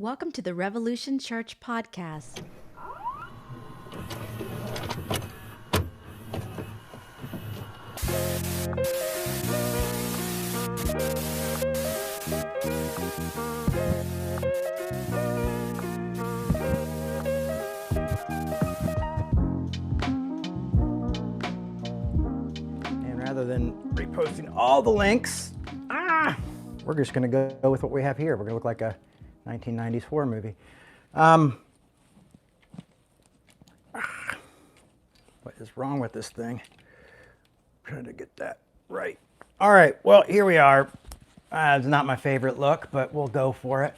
Welcome to the Revolution Church podcast. And rather than reposting all the links, we're just going to go with what we have here. We're going to look like a 1990s horror movie. What is wrong with this thing? Trying to get that right. All right, well, here we are. It's not my favorite look, but we'll go for it.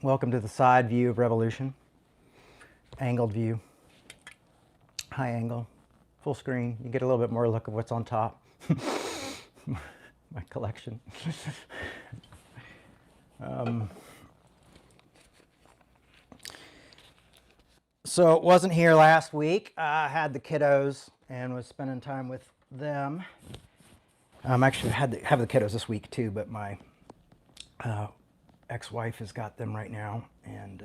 Welcome to the side view of Revolution. Angled view. High angle. Full screen. You get a little bit more look of what's on top. My collection. So it wasn't here last week. I had the kiddos and was spending time with them. Actually have the kiddos this week too, but my ex-wife has got them right now, and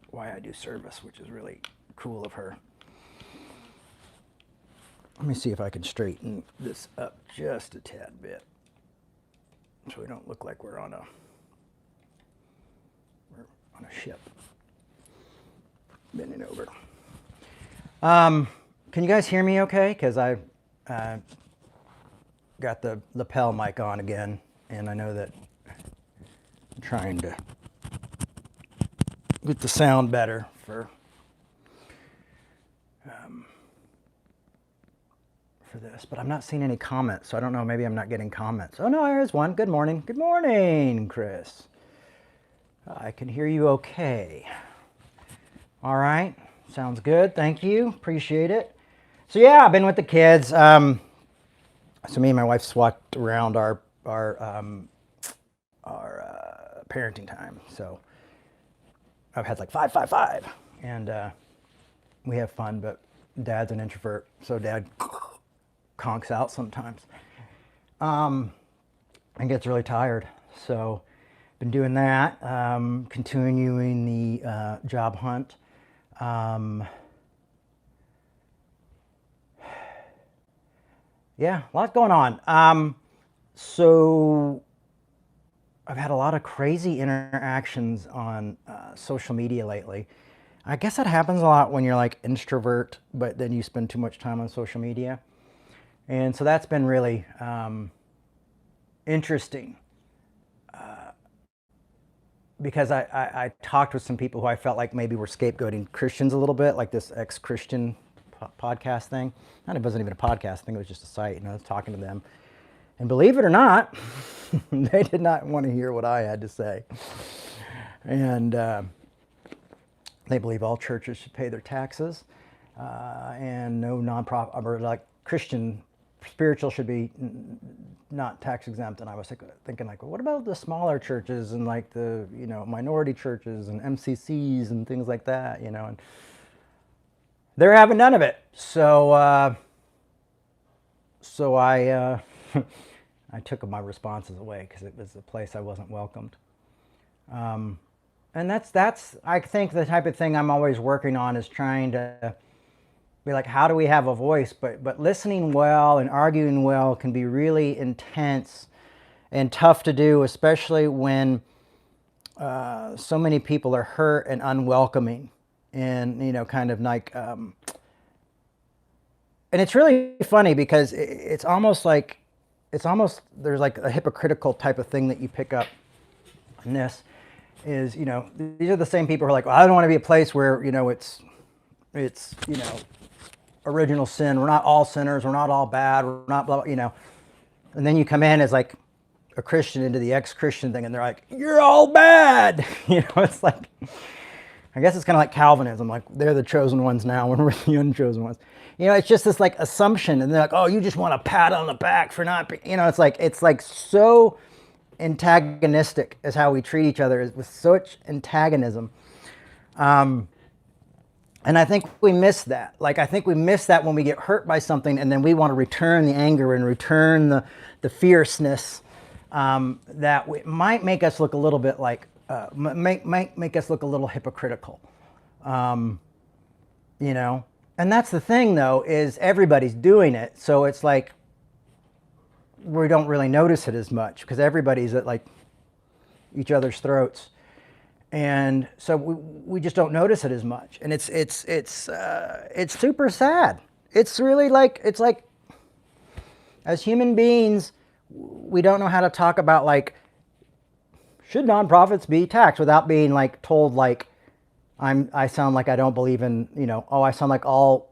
why I do service, which is really cool of her. Let me see if I can straighten this up just a tad bit so we don't look like we're on a ship. Bending over. Can you guys hear me okay? Because I got the lapel mic on again, and I know that I'm trying to get the sound better for this, but I'm not seeing any comments, so I don't know, maybe I'm not getting comments. Oh no, there's one. Good morning. Good morning, Chris. I can hear you okay. All right, sounds good. Thank you, appreciate it. So yeah, I've been with the kids. So me and my wife swapped around our parenting time. So I've had like 5, and we have fun, but Dad's an introvert, so Dad conks out sometimes and gets really tired. So been doing that, continuing the job hunt. Yeah, a lot going on. So I've had a lot of crazy interactions on social media lately. I guess that happens a lot when you're like introvert, but then you spend too much time on social media. And so that's been really interesting because I talked with some people who I felt like maybe were scapegoating Christians a little bit, like this ex-Christian podcast thing. It wasn't even a podcast, I think it was just a site, and I was talking to them. And believe it or not, they did not want to hear what I had to say. And they believe all churches should pay their taxes and no nonprofit, or like Christian spiritual should be not tax exempt. And I was thinking like, well, what about the smaller churches and like the, minority churches and MCCs and things like that, and they're having none of it. So I I took my responses away because it was a place I wasn't welcomed. And that's I think the type of thing I'm always working on is trying to be like, how do we have a voice? But listening well and arguing well can be really intense and tough to do, especially when so many people are hurt and unwelcoming, and kind of like. And it's really funny because it's almost there's like a hypocritical type of thing that you pick up in this. Is these are the same people who are like, well, I don't want to be a place where it's original sin. We're not all sinners. We're not all bad. We're not blah, and then you come in as like a Christian into the ex-Christian thing, and they're like, you're all bad. It's like, I guess it's kind of like Calvinism. Like they're the chosen ones now, when we're the unchosen ones. It's just this like assumption, and they're like, oh, you just want a pat on the back for not, it's like so antagonistic is how we treat each other, with such antagonism. And I think we miss that. I think we miss that when we get hurt by something, and then we want to return the anger and return the fierceness. that might make us look a little bit like, make us look a little hypocritical. You know, and that's the thing though, is everybody's doing it. So it's like, we don't really notice it as much because everybody's at like each other's throats. And so we just don't notice it as much. And it's super sad. It's really like, it's like, as human beings, we don't know how to talk about like, should nonprofits be taxed without being like told like, I sound like I don't believe in, you know, oh, I sound like not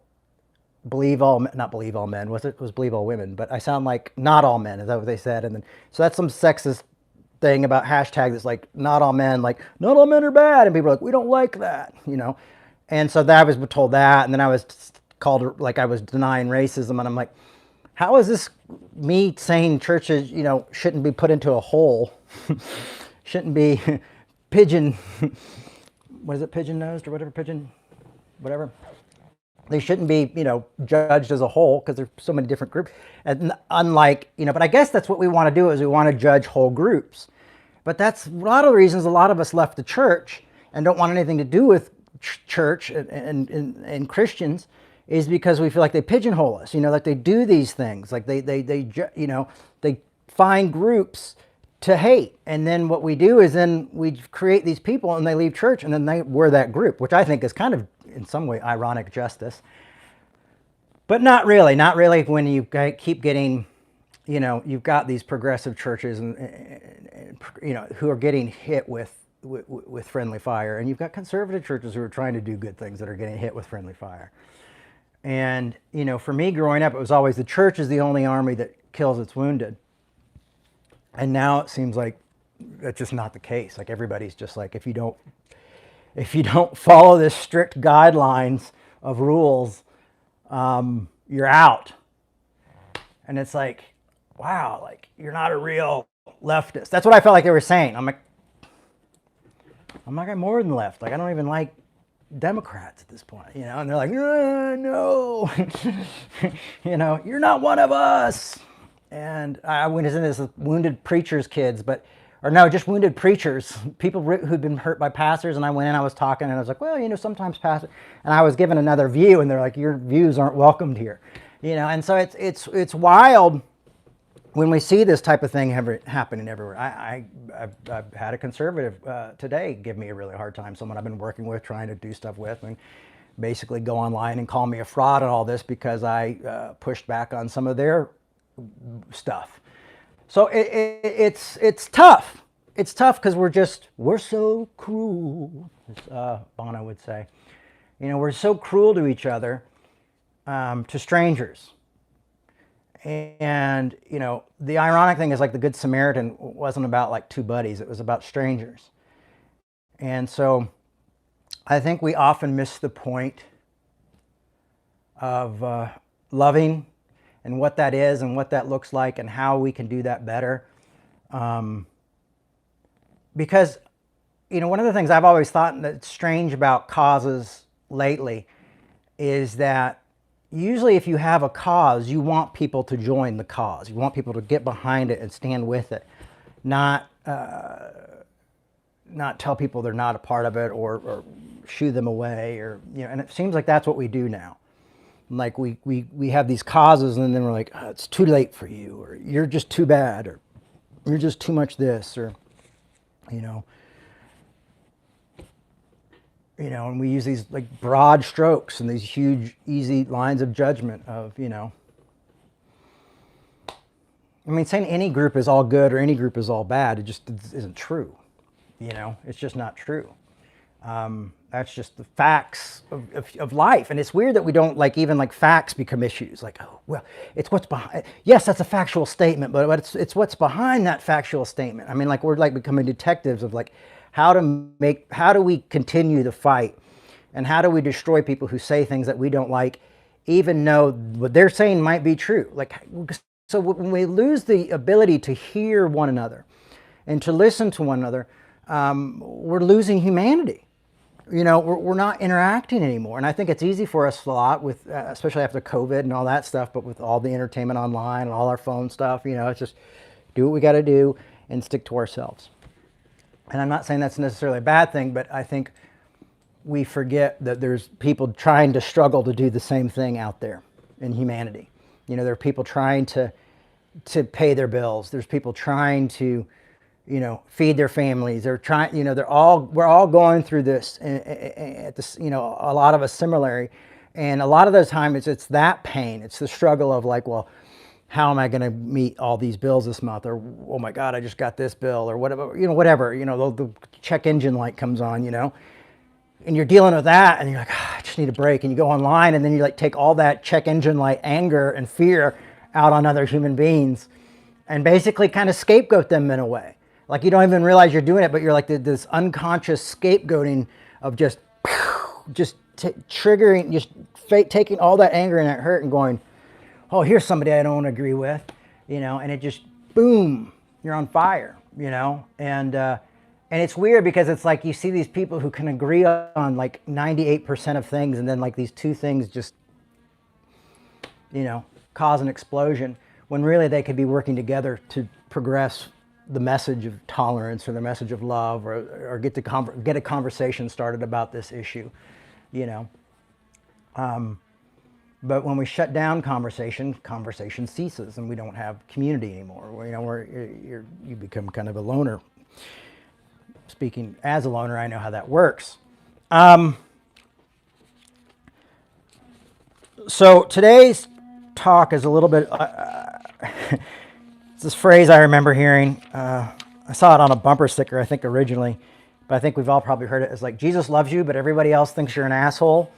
believe all men, was believe all women, but I sound like not all men, is that what they said? And then, so that's some sexist thing about hashtag that's like, not all men, like, not all men are bad. And people are like, we don't like that, you know? And so that I was told that, and then I was called, like I was denying racism, and I'm like, how is this me saying churches, you know, shouldn't be put into a hole, shouldn't be pigeon, what is it, pigeon-nosed or whatever. They shouldn't be, you know, judged as a whole because there's so many different groups. And unlike, you know, but I guess that's what we want to do, is we want to judge whole groups. But that's a lot of the reasons a lot of us left the church and don't want anything to do with church and Christians, is because we feel like they pigeonhole us, you know, like they do these things, like they you know, they find groups to hate. And then what we do is then we create these people and they leave church and then we're that group, which I think is kind of in some way ironic justice. But not really when you keep getting, you know, you've got these progressive churches and you know, who are getting hit with friendly fire, and you've got conservative churches who are trying to do good things that are getting hit with friendly fire. And, you know, for me growing up, it was always the church is the only army that kills its wounded. And now it seems like that's just not the case. Like everybody's just like, if you don't follow this strict guidelines of rules, you're out. And it's like, wow, like you're not a real leftist. That's what I felt like they were saying. I'm like I'm more than left. Like I don't even like Democrats at this point, you know. And they're like, no, you know, you're not one of us. And I went into this with wounded preachers' kids, just wounded preachers, people who'd been hurt by pastors. And I went in, I was talking, and I was like, well, you know, sometimes pastors, and I was given another view, and they're like, your views aren't welcomed here, you know. And so it's wild when we see this type of thing happening everywhere. I've had a conservative today give me a really hard time, someone I've been working with, trying to do stuff with, and basically go online and call me a fraud and all this because I pushed back on some of their stuff. So it's tough. It's tough because we're so cruel, as Bono would say. You know, we're so cruel to each other, to strangers. And, you know, the ironic thing is like the Good Samaritan wasn't about like two buddies. It was about strangers. And so I think we often miss the point of loving and what that is and what that looks like and how we can do that better. Because, you know, one of the things I've always thought that's strange about causes lately is that usually if you have a cause, you want people to join the cause. You want people to get behind it and stand with it, not tell people they're not a part of it or shoo them away, or, you know, and it seems like that's what we do now. Like we have these causes and then we're like, oh, it's too late for you, or you're just too bad, or you're just too much this, or, you know, and we use these like broad strokes and these huge, easy lines of judgment of, you know, I mean, saying any group is all good or any group is all bad, it just isn't true. You know, it's just not true. That's just the facts of life. And it's weird that we don't even facts become issues. Like, oh, well, it's what's behind. Yes, that's a factual statement, but it's what's behind that factual statement. I mean, like we're like becoming detectives of like how do we continue the fight, and how do we destroy people who say things that we don't like, even though what they're saying might be true. Like, so when we lose the ability to hear one another and to listen to one another, we're losing humanity. You know, we're not interacting anymore. And I think it's easy for us a lot with, especially after COVID and all that stuff, but with all the entertainment online and all our phone stuff, you know, it's just do what we got to do. and stick to ourselves. And I'm not saying that's necessarily a bad thing, but I think we forget that there's people trying to struggle to do the same thing out there in humanity. You know, there are people trying to pay their bills. There's people trying to, you know, feed their families. They're trying, you know, we're all going through this at this, you know, a lot of us similarly. And a lot of the time it's that pain. It's the struggle of like, well, how am I going to meet all these bills this month? Or, oh my God, I just got this bill, or whatever, the check engine light comes on, you know, and you're dealing with that and you're like, oh, I just need a break. And you go online and then you like take all that check engine light anger and fear out on other human beings and basically kind of scapegoat them in a way. Like you don't even realize you're doing it, but you're like this unconscious scapegoating of just triggering, just taking all that anger and that hurt and going, oh, here's somebody I don't agree with, you know, and it just, boom, you're on fire, you know, and it's weird because it's like you see these people who can agree on like 98% of things, and then like these two things just, you know, cause an explosion, when really they could be working together to progress the message of tolerance or the message of love, or get a conversation started about this issue, you know. But when we shut down conversation ceases, and we don't have community anymore. You know, you become kind of a loner. Speaking as a loner, I know how that works. So today's talk is a little bit. It's this phrase I remember hearing. I saw it on a bumper sticker, I think originally, but I think we've all probably heard it. It's like, Jesus loves you, but everybody else thinks you're an asshole.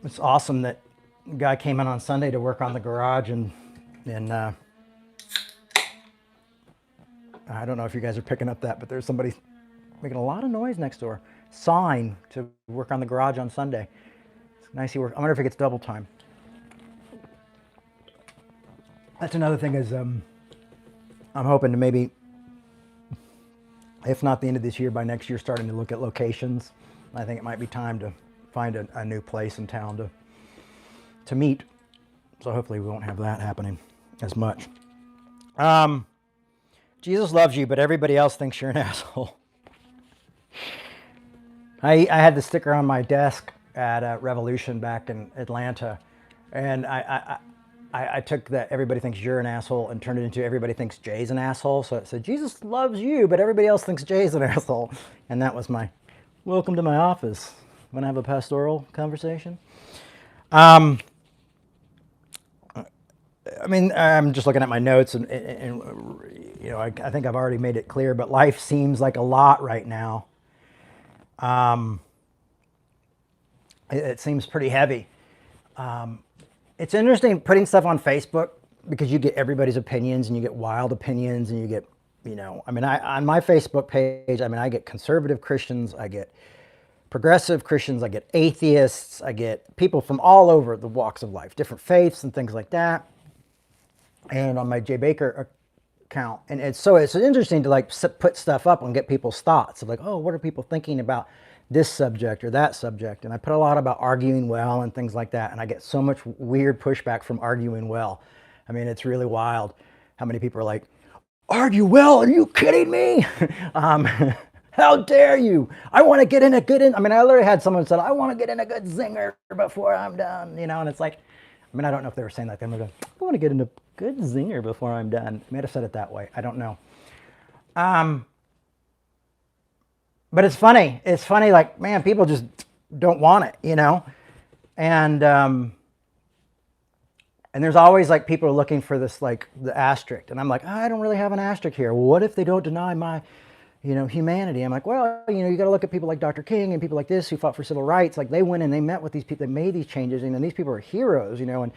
It's awesome that a guy came in on Sunday to work on the garage, and I don't know if you guys are picking up that, but there's somebody making a lot of noise next door, sawing to work on the garage on Sunday. It's nice he works. I wonder if he gets double time. That's another thing is I'm hoping to maybe, if not the end of this year, by next year, starting to look at locations. I think it might be time to find a new place in town to meet. So hopefully we won't have that happening as much. Jesus loves you, but everybody else thinks you're an asshole. I had the sticker on my desk at Revolution back in Atlanta, and I took that everybody thinks you're an asshole and turned it into everybody thinks Jay's an asshole. So it said, Jesus loves you, but everybody else thinks Jay's an asshole. And that was my welcome to my office. Want to have a pastoral conversation? I mean, I'm just looking at my notes, and you know, I think I've already made it clear, but life seems like a lot right now. It seems pretty heavy. It's interesting putting stuff on Facebook because you get everybody's opinions, and you get wild opinions, and you get, you know, I mean, on my Facebook page, I mean, I get conservative Christians, I get progressive Christians, I get atheists, I get people from all over the walks of life, different faiths and things like that. And on my Jay Baker account, and it's interesting to like put stuff up and get people's thoughts of like, oh, what are people thinking about this subject or that subject? And I put a lot about arguing well and things like that, and I get so much weird pushback from arguing well. I mean, it's really wild how many people are like, argue well? Are you kidding me? How dare you? I want to get in a good, I mean, I literally had someone said, I want to get in a good zinger before I'm done, you know, and it's like, I mean, I don't know if they were saying that. They were going, I want to get in a good zinger before I'm done. I might have said it that way. I don't know. But it's funny. It's funny, like, man, people just don't want it, you know? And there's always like people are looking for this, like the asterisk. And I'm like, I don't really have an asterisk here. Well, what if they don't deny my, you know, humanity? I'm like, well, you know, you got to look at people like Dr. King and people like this who fought for civil rights. Like they went and they met with these people, they made these changes, and these people are heroes, you know, and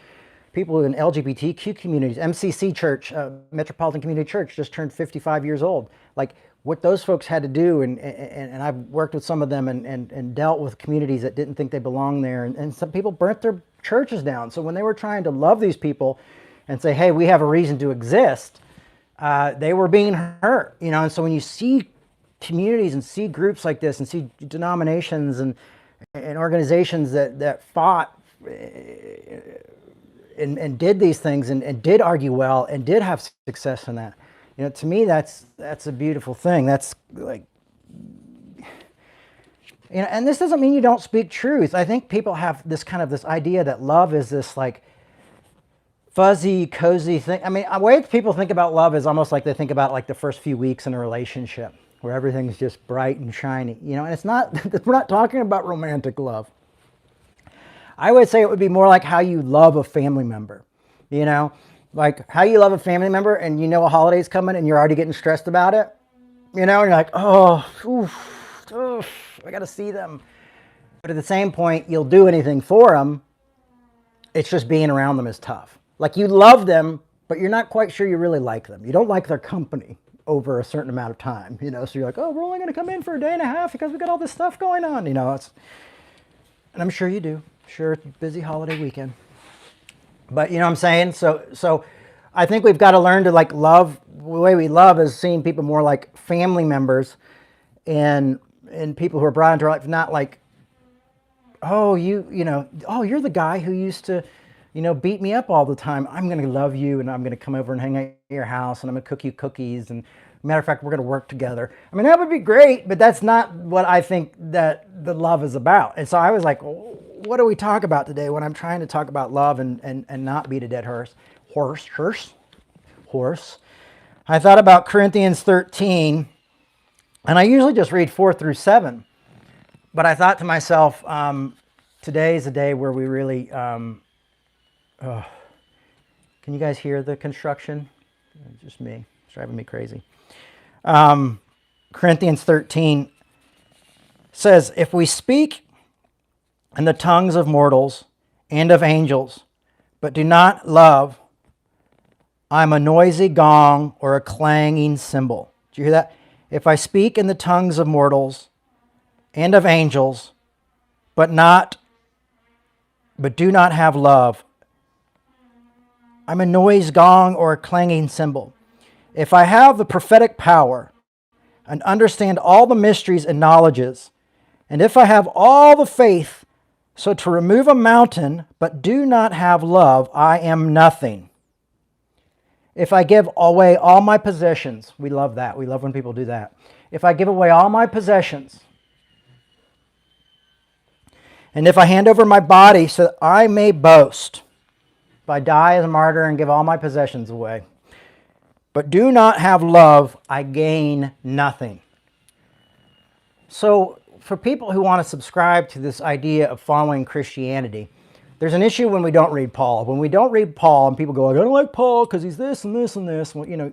people in LGBTQ communities, MCC Church, Metropolitan Community Church just turned 55 years old. Like what those folks had to do, and I've worked with some of them and dealt with communities that didn't think they belonged there, and some people burnt their churches down. So when they were trying to love these people and say, hey, we have a reason to exist, they were being hurt, you know. And so when you see communities and see groups like this and see denominations and organizations that fought and did these things and did argue well and did have success in that. To me, that's a beautiful thing. That's like, and this doesn't mean you don't speak truth. I think people have this idea that love is this like fuzzy, cozy thing. I mean, the way people think about love is almost like they think about like the first few weeks in a relationship where everything's just bright and shiny, and it's not, we're not talking about romantic love. I would say it would be more like how you love a family member, like how you love a family member and a holiday's coming and you're already getting stressed about it, and you're like, oh, oof, I got to see them. But at the same point, you'll do anything for them. It's just being around them is tough. Like you love them, but you're not quite sure you really like them. You don't like their company over a certain amount of time, so you're like, oh, we're only going to come in for a day and a half because we got all this stuff going on, and I'm sure you do. Sure, it's a busy holiday weekend. But you know what I'm saying? So I think we've got to learn to like love. The way we love is seeing people more like family members and people who are brought into our life, not like, oh, oh, you're the guy who used to, beat me up all the time. I'm going to love you, and I'm going to come over and hang out at your house, and I'm going to cook you cookies. And matter of fact, we're going to work together. I mean, that would be great, but that's not what I think that the love is about. And so I was like, what do we talk about today when I'm trying to talk about love and not beat a dead horse? I thought about Corinthians 13, and I usually just read 4 through 7. But I thought to myself, today is a day where we really, can you guys hear the construction? It's just me. It's driving me crazy. Corinthians 13 says, if we speak in the tongues of mortals and of angels, but do not love, I'm a noisy gong or a clanging cymbal. Do you hear that? If I speak in the tongues of mortals and of angels, but do not have love, I'm a noise gong or a clanging cymbal. If I have the prophetic power and understand all the mysteries and knowledges, and if I have all the faith so to remove a mountain, but do not have love, I am nothing. If I give away all my possessions, we love that. We love when people do that. If I give away all my possessions, and if I hand over my body so that I may boast, if I die as a martyr and give all my possessions away, but do not have love, I gain nothing. So for people who want to subscribe to this idea of following Christianity, there's an issue when we don't read Paul. When we don't read Paul and people go, I don't like Paul because he's this and this and this. Well, you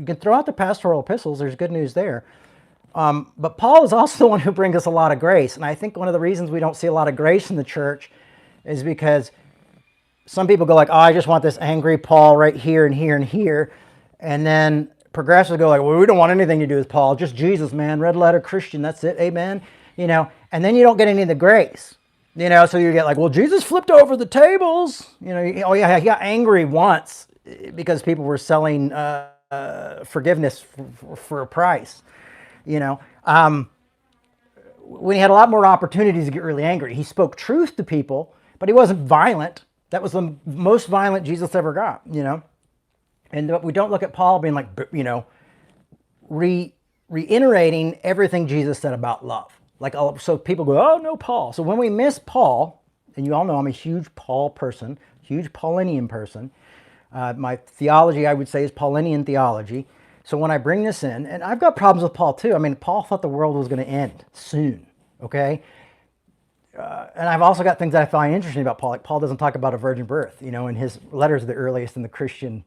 can throw out the pastoral epistles. There's good news there. But Paul is also the one who brings us a lot of grace. And I think one of the reasons we don't see a lot of grace in the church is because some people go like, oh, I just want this angry Paul right here and here and here. And then progressives go like, well, we don't want anything to do with Paul. Just Jesus, man. Red letter Christian. That's it. Amen. And then you don't get any of the grace. So you get like, well, Jesus flipped over the tables. Oh yeah, he got angry once because people were selling forgiveness for a price. When he had a lot more opportunities to get really angry. He spoke truth to people, but he wasn't violent. That was the most violent Jesus ever got, And we don't look at Paul being like, reiterating everything Jesus said about love. So people go, oh, no, Paul. So when we miss Paul, and you all know I'm a huge Paul person, huge Paulinian person. My theology, I would say, is Paulinian theology. So when I bring this in, and I've got problems with Paul too. I mean, Paul thought the world was going to end soon, okay? And I've also got things that I find interesting about Paul. Like Paul doesn't talk about a virgin birth, and his letters are the earliest in the Christian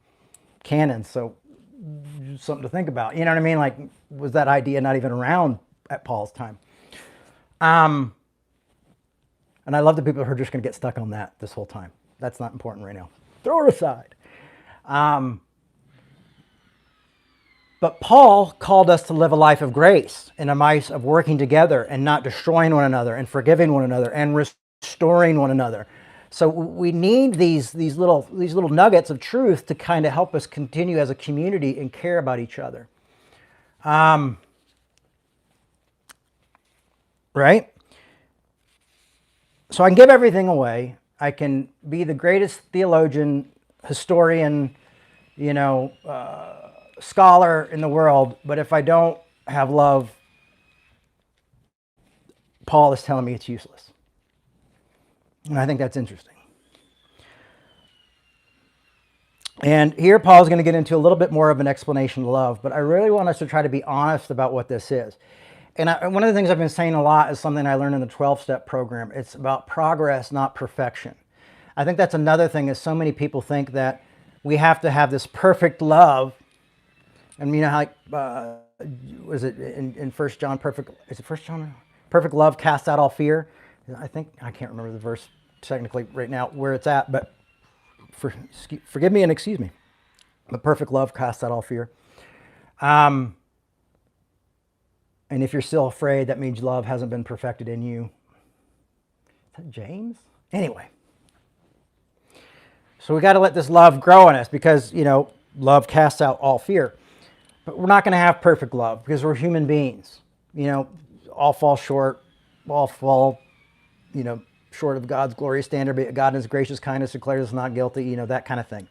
canon. So something to think about. You know what I mean? Like, was that idea not even around at Paul's time? And I love the people who are just going to get stuck on that this whole time. That's not important right now. Throw it aside. But Paul called us to live a life of grace and a life of working together and not destroying one another and forgiving one another and restoring one another. So we need these little nuggets of truth to kind of help us continue as a community and care about each other. Right? So I can give everything away. I can be the greatest theologian, historian, scholar in the world, but if I don't have love, Paul is telling me it's useless. And I think that's interesting. And here Paul is going to get into a little bit more of an explanation of love, but I really want us to try to be honest about what this is. And one of the things I've been saying a lot is something I learned in the 12-step program. It's about progress, not perfection. I think that's another thing is so many people think that we have to have this perfect love. And you know how, was it in 1 John, perfect love casts out all fear? I can't remember the verse technically right now where it's at, but forgive me and excuse me. But perfect love casts out all fear. And if you're still afraid, that means love hasn't been perfected in you. Is that James? Anyway. So we got to let this love grow in us because, love casts out all fear. But we're not going to have perfect love because we're human beings. All fall short, all fall, short of God's glorious standard, but God in his gracious kindness declares us not guilty, that kind of thing.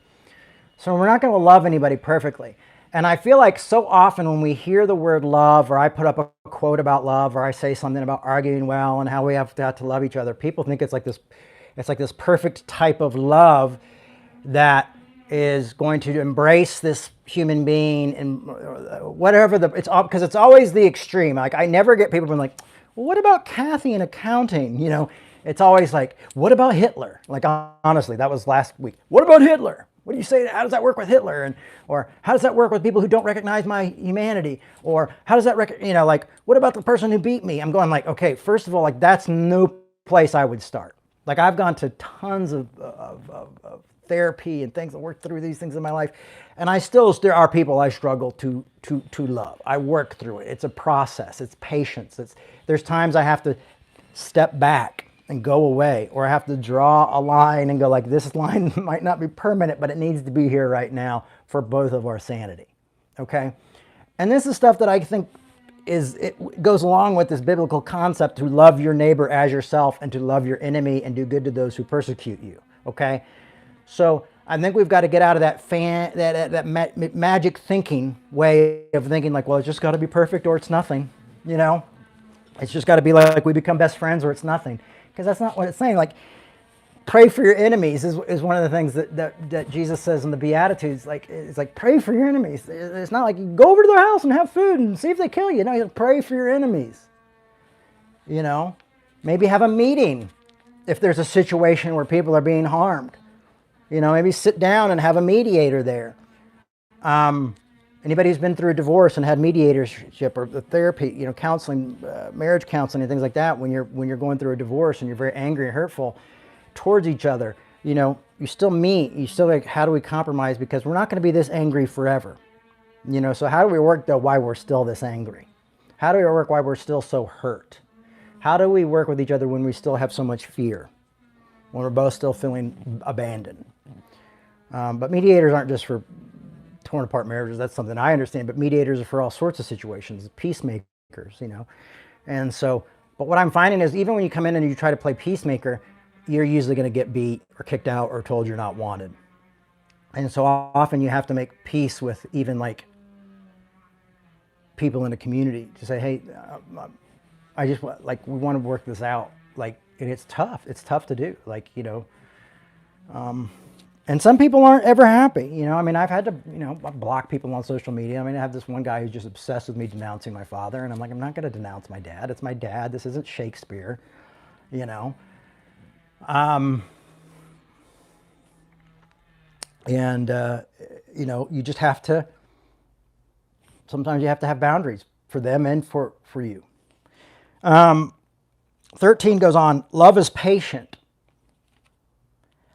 So we're not going to love anybody perfectly. And I feel like so often when we hear the word love, or I put up a quote about love, or I say something about arguing well and how we have to love each other, people think it's like this perfect type of love that is going to embrace this human being and whatever because it's always the extreme. Like I never get people being like, well, what about Kathy in accounting? It's always like, what about Hitler? Like honestly, that was last week. What about Hitler? What do you say? How does that work with Hitler? Or how does that work with people who don't recognize my humanity? Or how does that what about the person who beat me? I'm going like, okay, first of all, that's no place I would start. Like I've gone to tons of therapy and things and worked through these things in my life, and there are people I struggle to love. I work through it. It's a process. It's patience. There's times I have to step back and go away, or I have to draw a line and go like, this line might not be permanent, but it needs to be here right now for both of our sanity. Okay, and this is stuff that I think it goes along with this biblical concept to love your neighbor as yourself and to love your enemy and do good to those who persecute you. Okay. So I think we've got to get out of that magic thinking way of thinking like, well, it's just got to be perfect or it's nothing, It's just got to be like we become best friends or it's nothing. Because that's not what it's saying. Like, pray for your enemies is one of the things that Jesus says in the Beatitudes. Like, it's like, pray for your enemies. It's not like you go over to their house and have food and see if they kill you. No, you pray for your enemies. Maybe have a meeting if there's a situation where people are being harmed. Maybe sit down and have a mediator there. Anybody who's been through a divorce and had mediatorship or the therapy, counseling, marriage counseling and things like that, when you're going through a divorce and you're very angry and hurtful towards each other, you still meet, you still like, how do we compromise? Because we're not going to be this angry forever. So how do we work though why we're still this angry? How do we work why we're still so hurt? How do we work with each other when we still have so much fear? When we're both still feeling abandoned? But mediators aren't just for torn apart marriages. That's something I understand. But mediators are for all sorts of situations. Peacemakers, And so, but what I'm finding is even when you come in and you try to play peacemaker, you're usually going to get beat or kicked out or told you're not wanted. And so often you have to make peace with even like people in the community to say, hey, I just we want to work this out. And it's tough. It's tough to do. And some people aren't ever happy. I've had to, block people on social media. I have this one guy who's just obsessed with me denouncing my father. And I'm like, I'm not going to denounce my dad. It's my dad. This isn't Shakespeare, And, you just have to, sometimes you have to have boundaries for them and for you. 13 goes on, love is patient.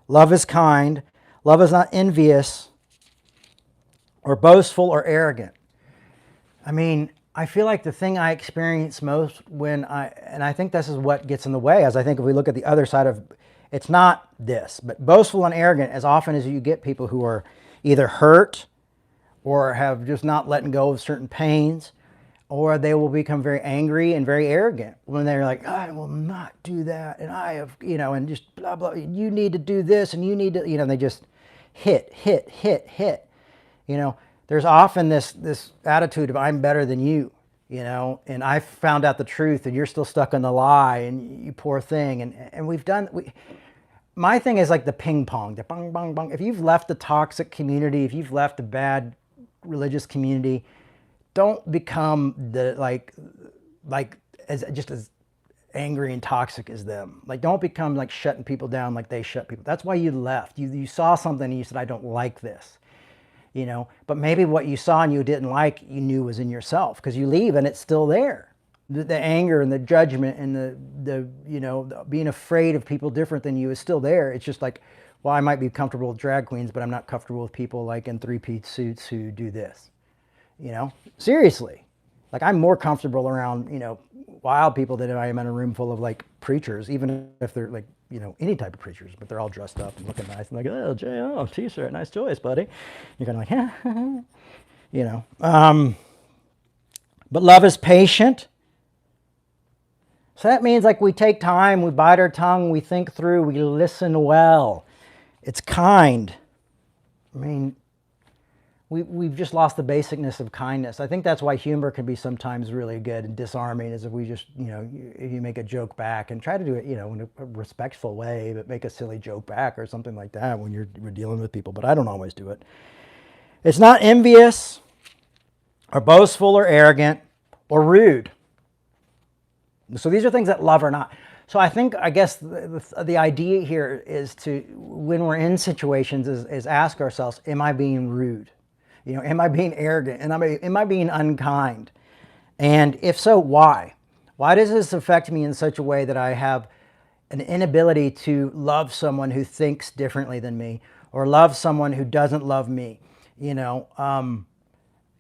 Love is kind. Love is not envious or boastful or arrogant. I feel like the thing I experience most and I think this is what gets in the way, as I think if we look at the other side of, it's not this, but boastful and arrogant, as often as you get people who are either hurt or have just not letting go of certain pains, or they will become very angry and very arrogant when they're like, I will not do that, and I have, and just blah blah, you need to do this, and you need to, they just hit. There's often this attitude of I'm better than you, and I found out the truth, and you're still stuck in the lie, and you poor thing, and my thing is like the ping pong, the bong bong bong. If you've left the toxic community, if you've left a bad religious community, don't become as angry and toxic as them. Like, don't become like shutting people down like they shut people. That's why you left. You saw something and you said, I don't like this, but maybe what you saw and you didn't like, you knew was in yourself, because you leave and it's still there. The anger and the judgment and the being afraid of people different than you is still there. It's just like, well, I might be comfortable with drag queens, but I'm not comfortable with people like in three-piece suits who do this. Seriously, like I'm more comfortable around, wild people than I am in a room full of like preachers, even if they're like, any type of preachers, but they're all dressed up and looking nice and like, oh, Jay, oh, t-shirt, nice choice, buddy. You're kind of like, but love is patient. So that means like we take time, we bite our tongue, we think through, we listen well. It's kind. I mean, we've just lost the basicness of kindness. I think that's why humor can be sometimes really good and disarming, is if we just, you make a joke back and try to do it, in a respectful way, but make a silly joke back or something like that when we're dealing with people. But I don't always do it. It's not envious or boastful or arrogant or rude. So these are things that love are not. So I guess the idea here is to, when we're in situations, is ask ourselves, am I being rude? Am I being arrogant? And am I being unkind? And if so, why? Why does this affect me in such a way that I have an inability to love someone who thinks differently than me, or love someone who doesn't love me?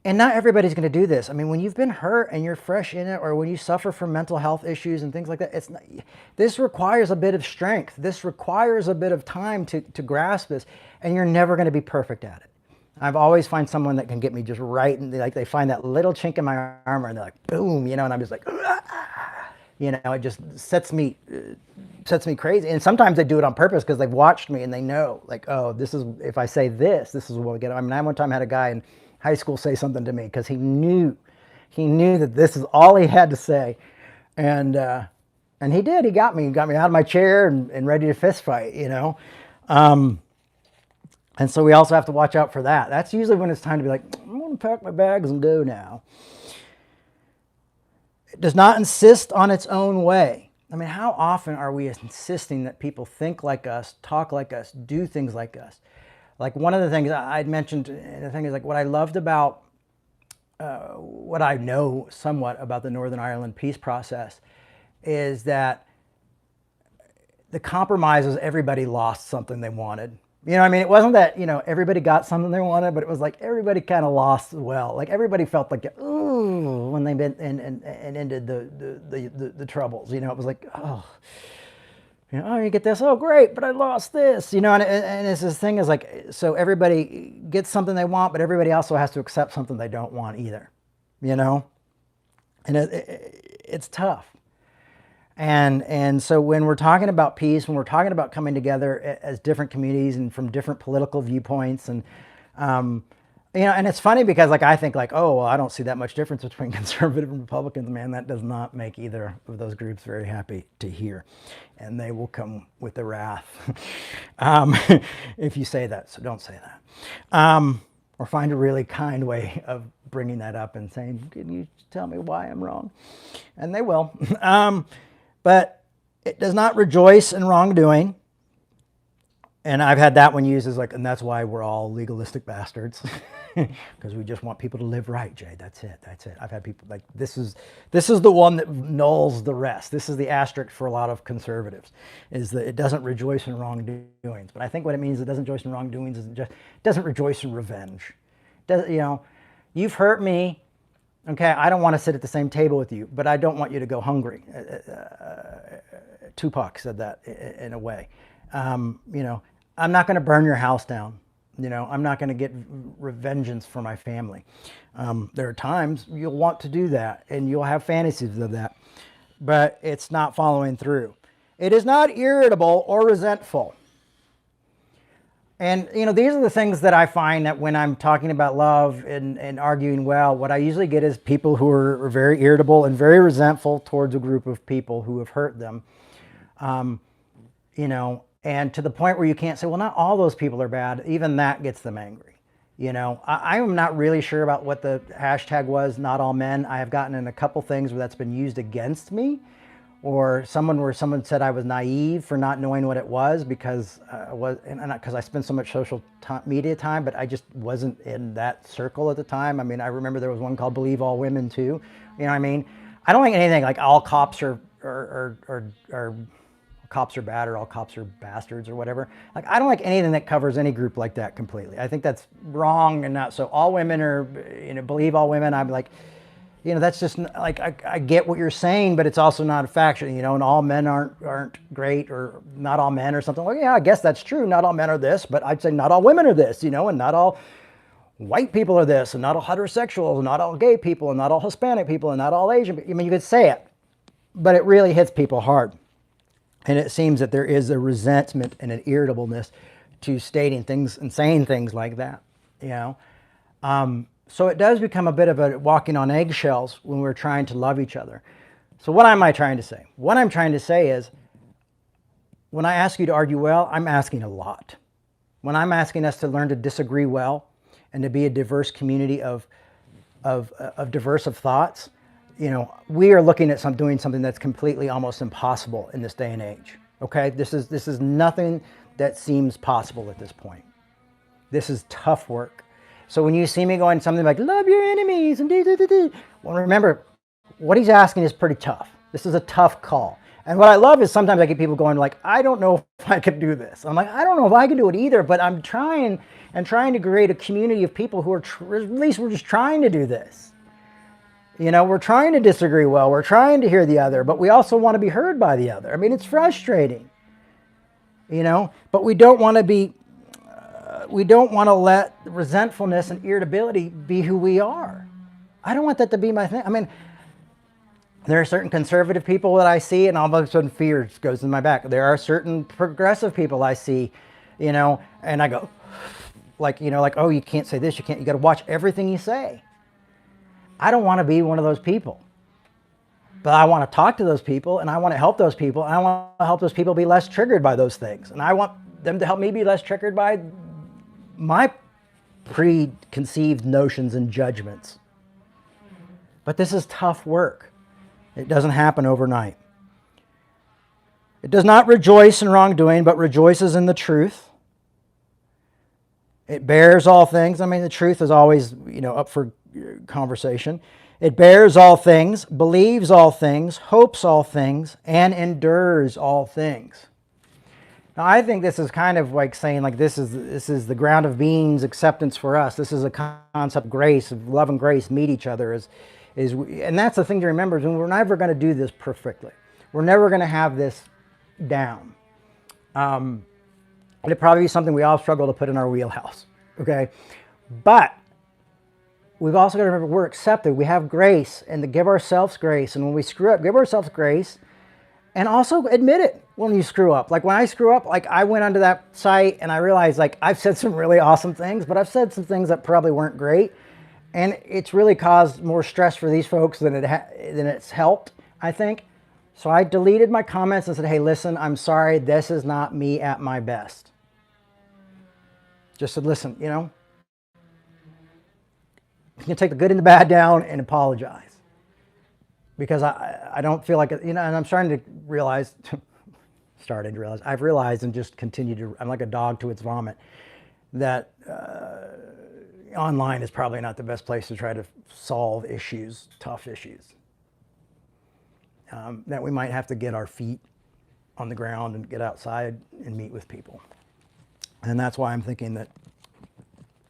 And not everybody's going to do this. I mean, when you've been hurt and you're fresh in it, or when you suffer from mental health issues and things like that, this requires a bit of strength. This requires a bit of time to grasp this, and you're never going to be perfect at it. I've always find someone that can get me just right, and they find that little chink in my armor, and they're like, boom, and I'm just like, it just sets me crazy. And sometimes they do it on purpose because they've watched me and they know, like, oh, this is, if I say this is what we get. I mean, I one time had a guy in high school say something to me because he knew that this is all he had to say, and he did. He got me out of my chair and ready to fist fight, and so we also have to watch out for that. That's usually when it's time to be like, I'm going to pack my bags and go now. It does not insist on its own way. I mean, how often are we insisting that people think like us, talk like us, do things like us? Like, one of the things I'd mentioned, and the thing is, like, what I loved about what I know somewhat about the Northern Ireland peace process is that the compromises, everybody lost something they wanted. I mean, it wasn't that, everybody got something they wanted, but it was like everybody kind of lost as well. Like, everybody felt like, ooh, when they been and ended the troubles. It was like, oh, oh, you get this, oh, great, but I lost this. And it's this thing is like, so everybody gets something they want, but everybody also has to accept something they don't want either. And it's tough. And so when we're talking about peace, when we're talking about coming together as different communities and from different political viewpoints, and and it's funny because like I think like, oh, well, I don't see that much difference between conservative and Republicans. Man, that does not make either of those groups very happy to hear, and they will come with the wrath if you say that. So don't say that, or find a really kind way of bringing that up and saying, can you tell me why I'm wrong? And they will. But it does not rejoice in wrongdoing. And I've had that one used as like, and that's why we're all legalistic bastards, because we just want people to live right, Jay. That's it. I've had people like, this is the one that nulls the rest. This is the asterisk for a lot of conservatives, is that it doesn't rejoice in wrongdoings. But I think what it means, it doesn't rejoice in wrongdoings, is it doesn't rejoice in revenge. You've hurt me. Okay, I don't want to sit at the same table with you, but I don't want you to go hungry. Tupac said that in a way. I'm not going to burn your house down. You know, I'm not going to get revengeance for my family. There are times you'll want to do that and you'll have fantasies of that, but it's not following through. It is not irritable or resentful. And, you know, these are the things that I find that when I'm talking about love and arguing well, what I usually get is people who are very irritable and very resentful towards a group of people who have hurt them. You know, and to the point where you can't say, well, not all those people are bad. Even that gets them angry. You know, I am not really sure about what the hashtag was, not all men. I have gotten in a couple things where that's been used against me, or someone said I was naive for not knowing what it was because I spent so much social media time, but I just wasn't in that circle at the time. I mean, I remember there was one called Believe All Women too. You know what I mean? I don't think anything like all cops are cops are bad or all cops are bastards or whatever. Like, I don't like anything that covers any group like that completely. I think that's wrong and not so. All women are, you know, believe all women. I'm like, you know, that's just like, I get what you're saying, but it's also not a faction, you know, and all men aren't great, or not all men or something. Well, yeah, I guess that's true. Not all men are this, but I'd say not all women are this, you know, and not all white people are this, and not all heterosexuals, and not all gay people, and not all Hispanic people, and not all Asian people. I mean, you could say it, but it really hits people hard. And it seems that there is a resentment and an irritableness to stating things and saying things like that, you know. So it does become a bit of a walking on eggshells when we're trying to love each other. So what am I trying to say? What I'm trying to say is, when I ask you to argue well, I'm asking a lot. When I'm asking us to learn to disagree well and to be a diverse community of diverse of thoughts, you know, we are looking at doing something that's completely almost impossible in this day and age. Okay, this is nothing that seems possible at this point. This is tough work. So when you see me going something like love your enemies and well, remember, what he's asking is pretty tough. This is a tough call. And what I love is sometimes I get people going like, I don't know if I could do this. I'm like, I don't know if I can do it either, but I'm trying to create a community of people who are at least we're just trying to do this. You know, we're trying to disagree well, we're trying to hear the other, but we also want to be heard by the other. I mean, it's frustrating, you know, but we don't want to let resentfulness and irritability be who we are. I don't want that to be my thing. I mean, there are certain conservative people that I see and all of a sudden fear goes in my back. There are certain progressive people I see, you know, and I go like, you know, like, oh, you can't say this, you got to watch everything you say. I don't want to be one of those people, but I want to talk to those people and I want to help those people. And I want to help those people be less triggered by those things. And I want them to help me be less triggered by my preconceived notions and judgments. But this is tough work. It doesn't happen overnight. It does not rejoice in wrongdoing, but rejoices in the truth. It bears all things. I mean, the truth is always, you know, up for conversation. It bears all things, believes all things, hopes all things, and endures all things. Now, I think this is kind of like saying, like, this is the ground of being's acceptance for us. This is a concept of grace, of love and grace meet each other. And that's the thing to remember, is we're never going to do this perfectly. We're never going to have this down. It'd probably be something we all struggle to put in our wheelhouse, okay? But we've also got to remember we're accepted. We have grace, and to give ourselves grace. And when we screw up, give ourselves grace, and also admit it when you screw up. Like when I screw up, like I went onto that site and I realized like I've said some really awesome things, but I've said some things that probably weren't great. And it's really caused more stress for these folks than it's helped, I think. So I deleted my comments and said, hey, listen, I'm sorry. This is not me at my best. Just said, listen, you know, you can take the good and the bad down and apologize. Because I don't feel like, you know, and I'm starting to realize, I've realized and just continue to, I'm like a dog to its vomit, that online is probably not the best place to try to solve issues, tough issues. That we might have to get our feet on the ground and get outside and meet with people. And that's why I'm thinking that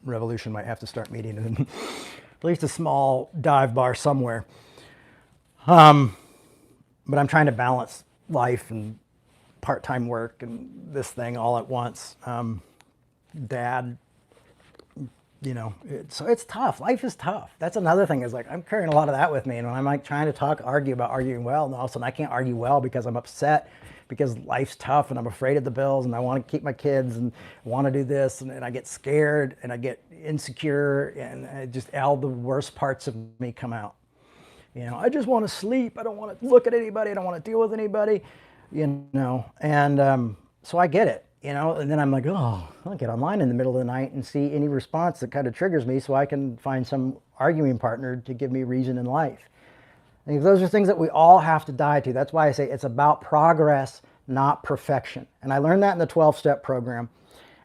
Revolution might have to start meeting in at least a small dive bar somewhere. But I'm trying to balance life and part-time work and this thing all at once. Dad, So it's tough. Life is tough. That's another thing, is like I'm carrying a lot of that with me. And when I'm like trying to argue about arguing well, and all of a sudden I can't argue well because I'm upset because life's tough and I'm afraid of the bills and I want to keep my kids and want to do this, and I get scared and I get insecure, and just all the worst parts of me come out. I just want to sleep. I don't want to look at anybody. I don't want to deal with anybody, and so I get it. And then I'm like, oh, I'll get online in the middle of the night and see any response that kind of triggers me so I can find some arguing partner to give me reason in life. And those are things that we all have to die to. That's why I say it's about progress, not perfection. And I learned that in the 12-step program,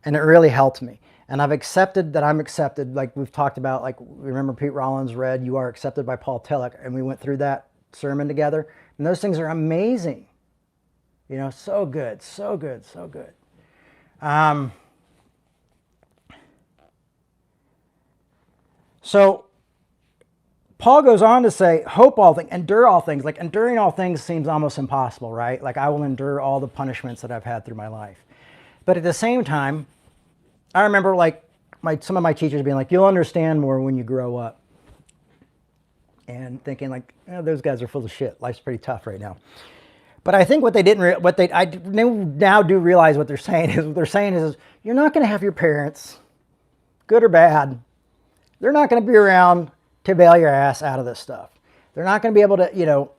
and it really helped me. And I've accepted that I'm accepted, like we've talked about, like remember Pete Rollins read You Are Accepted by Paul Tillich, and we went through that sermon together. And those things are amazing. So good, so good, so good. So Paul goes on to say, hope all things, endure all things. Like enduring all things seems almost impossible, right? Like I will endure all the punishments that I've had through my life. But at the same time, I remember like some of my teachers being like, you'll understand more when you grow up. And thinking like, those guys are full of shit. Life's pretty tough right now. But I think I now do realize what they're saying is you're not going to have your parents, good or bad. They're not going to be around to bail your ass out of this stuff. They're not going to be able to,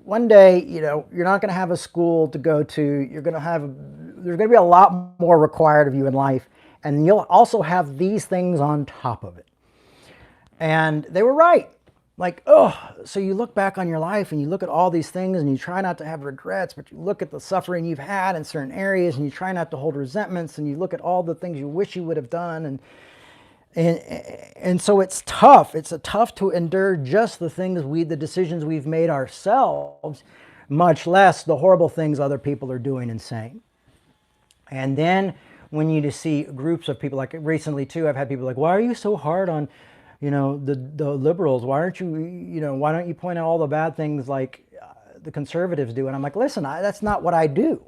one day, you're not going to have a school to go to. There's going to be a lot more required of you in life. And you'll also have these things on top of it. And they were right. Like, so you look back on your life and you look at all these things and you try not to have regrets, but you look at the suffering you've had in certain areas and you try not to hold resentments, and you look at all the things you wish you would have done. And so it's tough. It's tough to endure just the decisions we've made ourselves, much less the horrible things other people are doing and saying. And then when you just see groups of people, like recently too, I've had people like, why are you so hard on the liberals? Why don't you point out all the bad things like the conservatives do? And I'm like, listen, that's not what I do.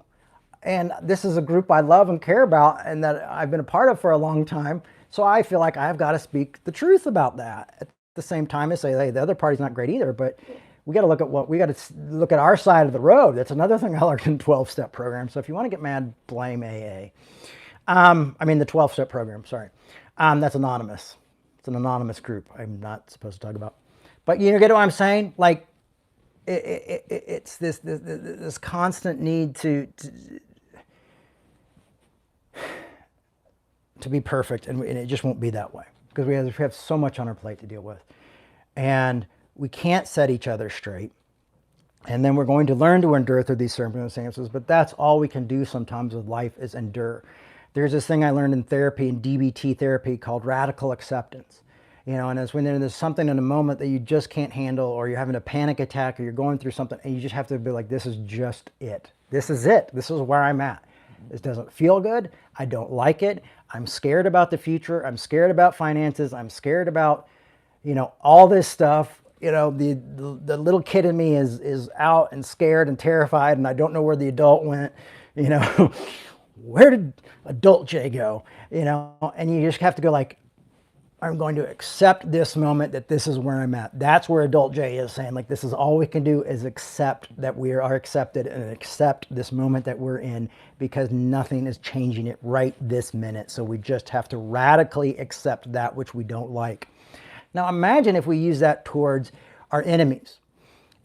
And this is a group I love and care about and that I've been a part of for a long time. So I feel like I've got to speak the truth about that. At the same time, I say, hey, the other party's not great either, but we got to look at our side of the road. That's another thing I learned in 12-step program. So if you want to get mad, blame AA. The 12-step program, sorry. That's anonymous. It's an anonymous group I'm not supposed to talk about. But you get what I'm saying? Like, it's this constant need to be perfect, and it just won't be that way because we have so much on our plate to deal with. And we can't set each other straight. And then we're going to learn to endure through these circumstances, but that's all we can do sometimes with life is endure. There's this thing I learned in therapy, in DBT therapy, called radical acceptance. And it's when there's something in a moment that you just can't handle, or you're having a panic attack, or you're going through something, and you just have to be like, this is just it. This is it. This is where I'm at. This doesn't feel good. I don't like it. I'm scared about the future. I'm scared about finances. I'm scared about, all this stuff. The little kid in me is out and scared and terrified, and I don't know where the adult went. Where did adult Jay go? And you just have to go like, I'm going to accept this moment, that this is where I'm at. That's where adult Jay is saying, like, this is all we can do is accept that we are accepted and accept this moment that we're in, because nothing is changing it right this minute. So we just have to radically accept that which we don't like. Now imagine if we use that towards our enemies.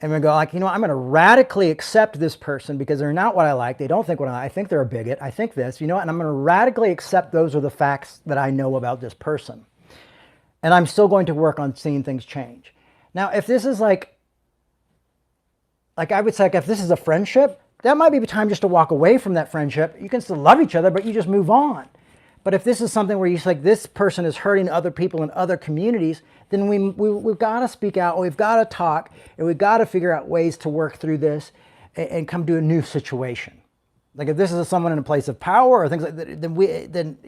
And we go like, I'm going to radically accept this person because they're not what I like. They don't think what I think they're a bigot. I think this, and I'm going to radically accept those are the facts that I know about this person. And I'm still going to work on seeing things change. Now, if this is like I would say, like, if this is a friendship, that might be the time just to walk away from that friendship. You can still love each other, but you just move on. But if this is something where you say, like, this person is hurting other people in other communities, then we've got to speak out, we've got to talk, and we've got to figure out ways to work through this and come to a new situation. Like if this is someone in a place of power or things like that, then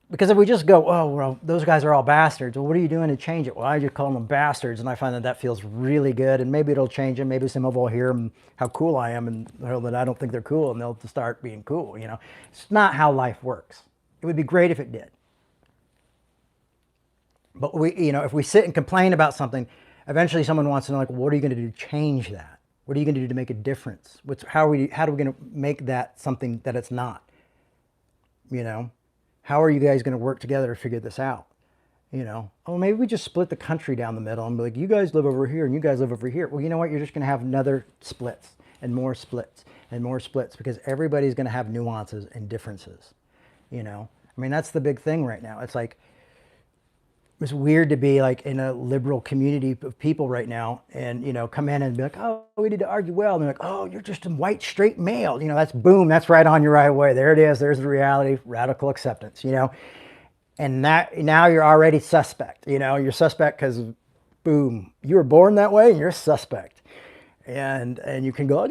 because if we just go, oh, well, those guys are all bastards. Well, what are you doing to change it? Well, I just call them bastards, and I find that feels really good, and maybe it'll change them. Maybe some of them will hear how cool I am, and that I don't think they're cool, and they'll start being cool. It's not how life works. It would be great if it did. But if we sit and complain about something, eventually someone wants to know, like, what are you going to do to change that? What are you going to do to make a difference? How are we going to make that something that it's not? How are you guys going to work together to figure this out? Oh, maybe we just split the country down the middle and be like, you guys live over here and you guys live over here. Well, you know what? You're just going to have another splits and more splits and more splits, because everybody's going to have nuances and differences. That's the big thing right now. It's like, it's weird to be like in a liberal community of people right now and, come in and be like, oh, we need to argue well. And they're like, oh, you're just a white, straight male. That's boom. That's right on your right away. There it is. There's the reality, radical acceptance, and that now you're already suspect, you're suspect because boom, you were born that way and you're a suspect. And you can go,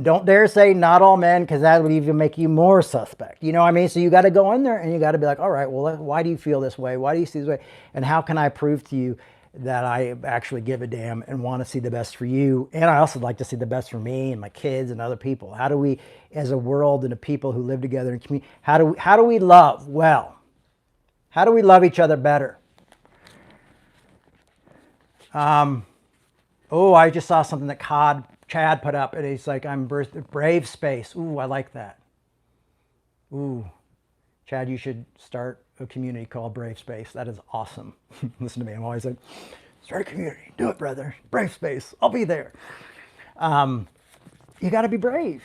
don't dare say not all men, because that would even make you more suspect. You know what I mean? So you got to go in there and you got to be like, all right, well, why do you feel this way? Why do you see this way? And how can I prove to you that I actually give a damn and want to see the best for you? And I also like to see the best for me and my kids and other people. How do we, as a world and a people who live together in community, how do we love well? How do we love each other better? Oh, I just saw something that Chad put up, and he's like, I'm brave space. Ooh, I like that. Ooh, Chad, you should start a community called Brave Space. That is awesome. Listen to me. I'm always like, start a community. Do it, brother. Brave Space. I'll be there. You got to be brave.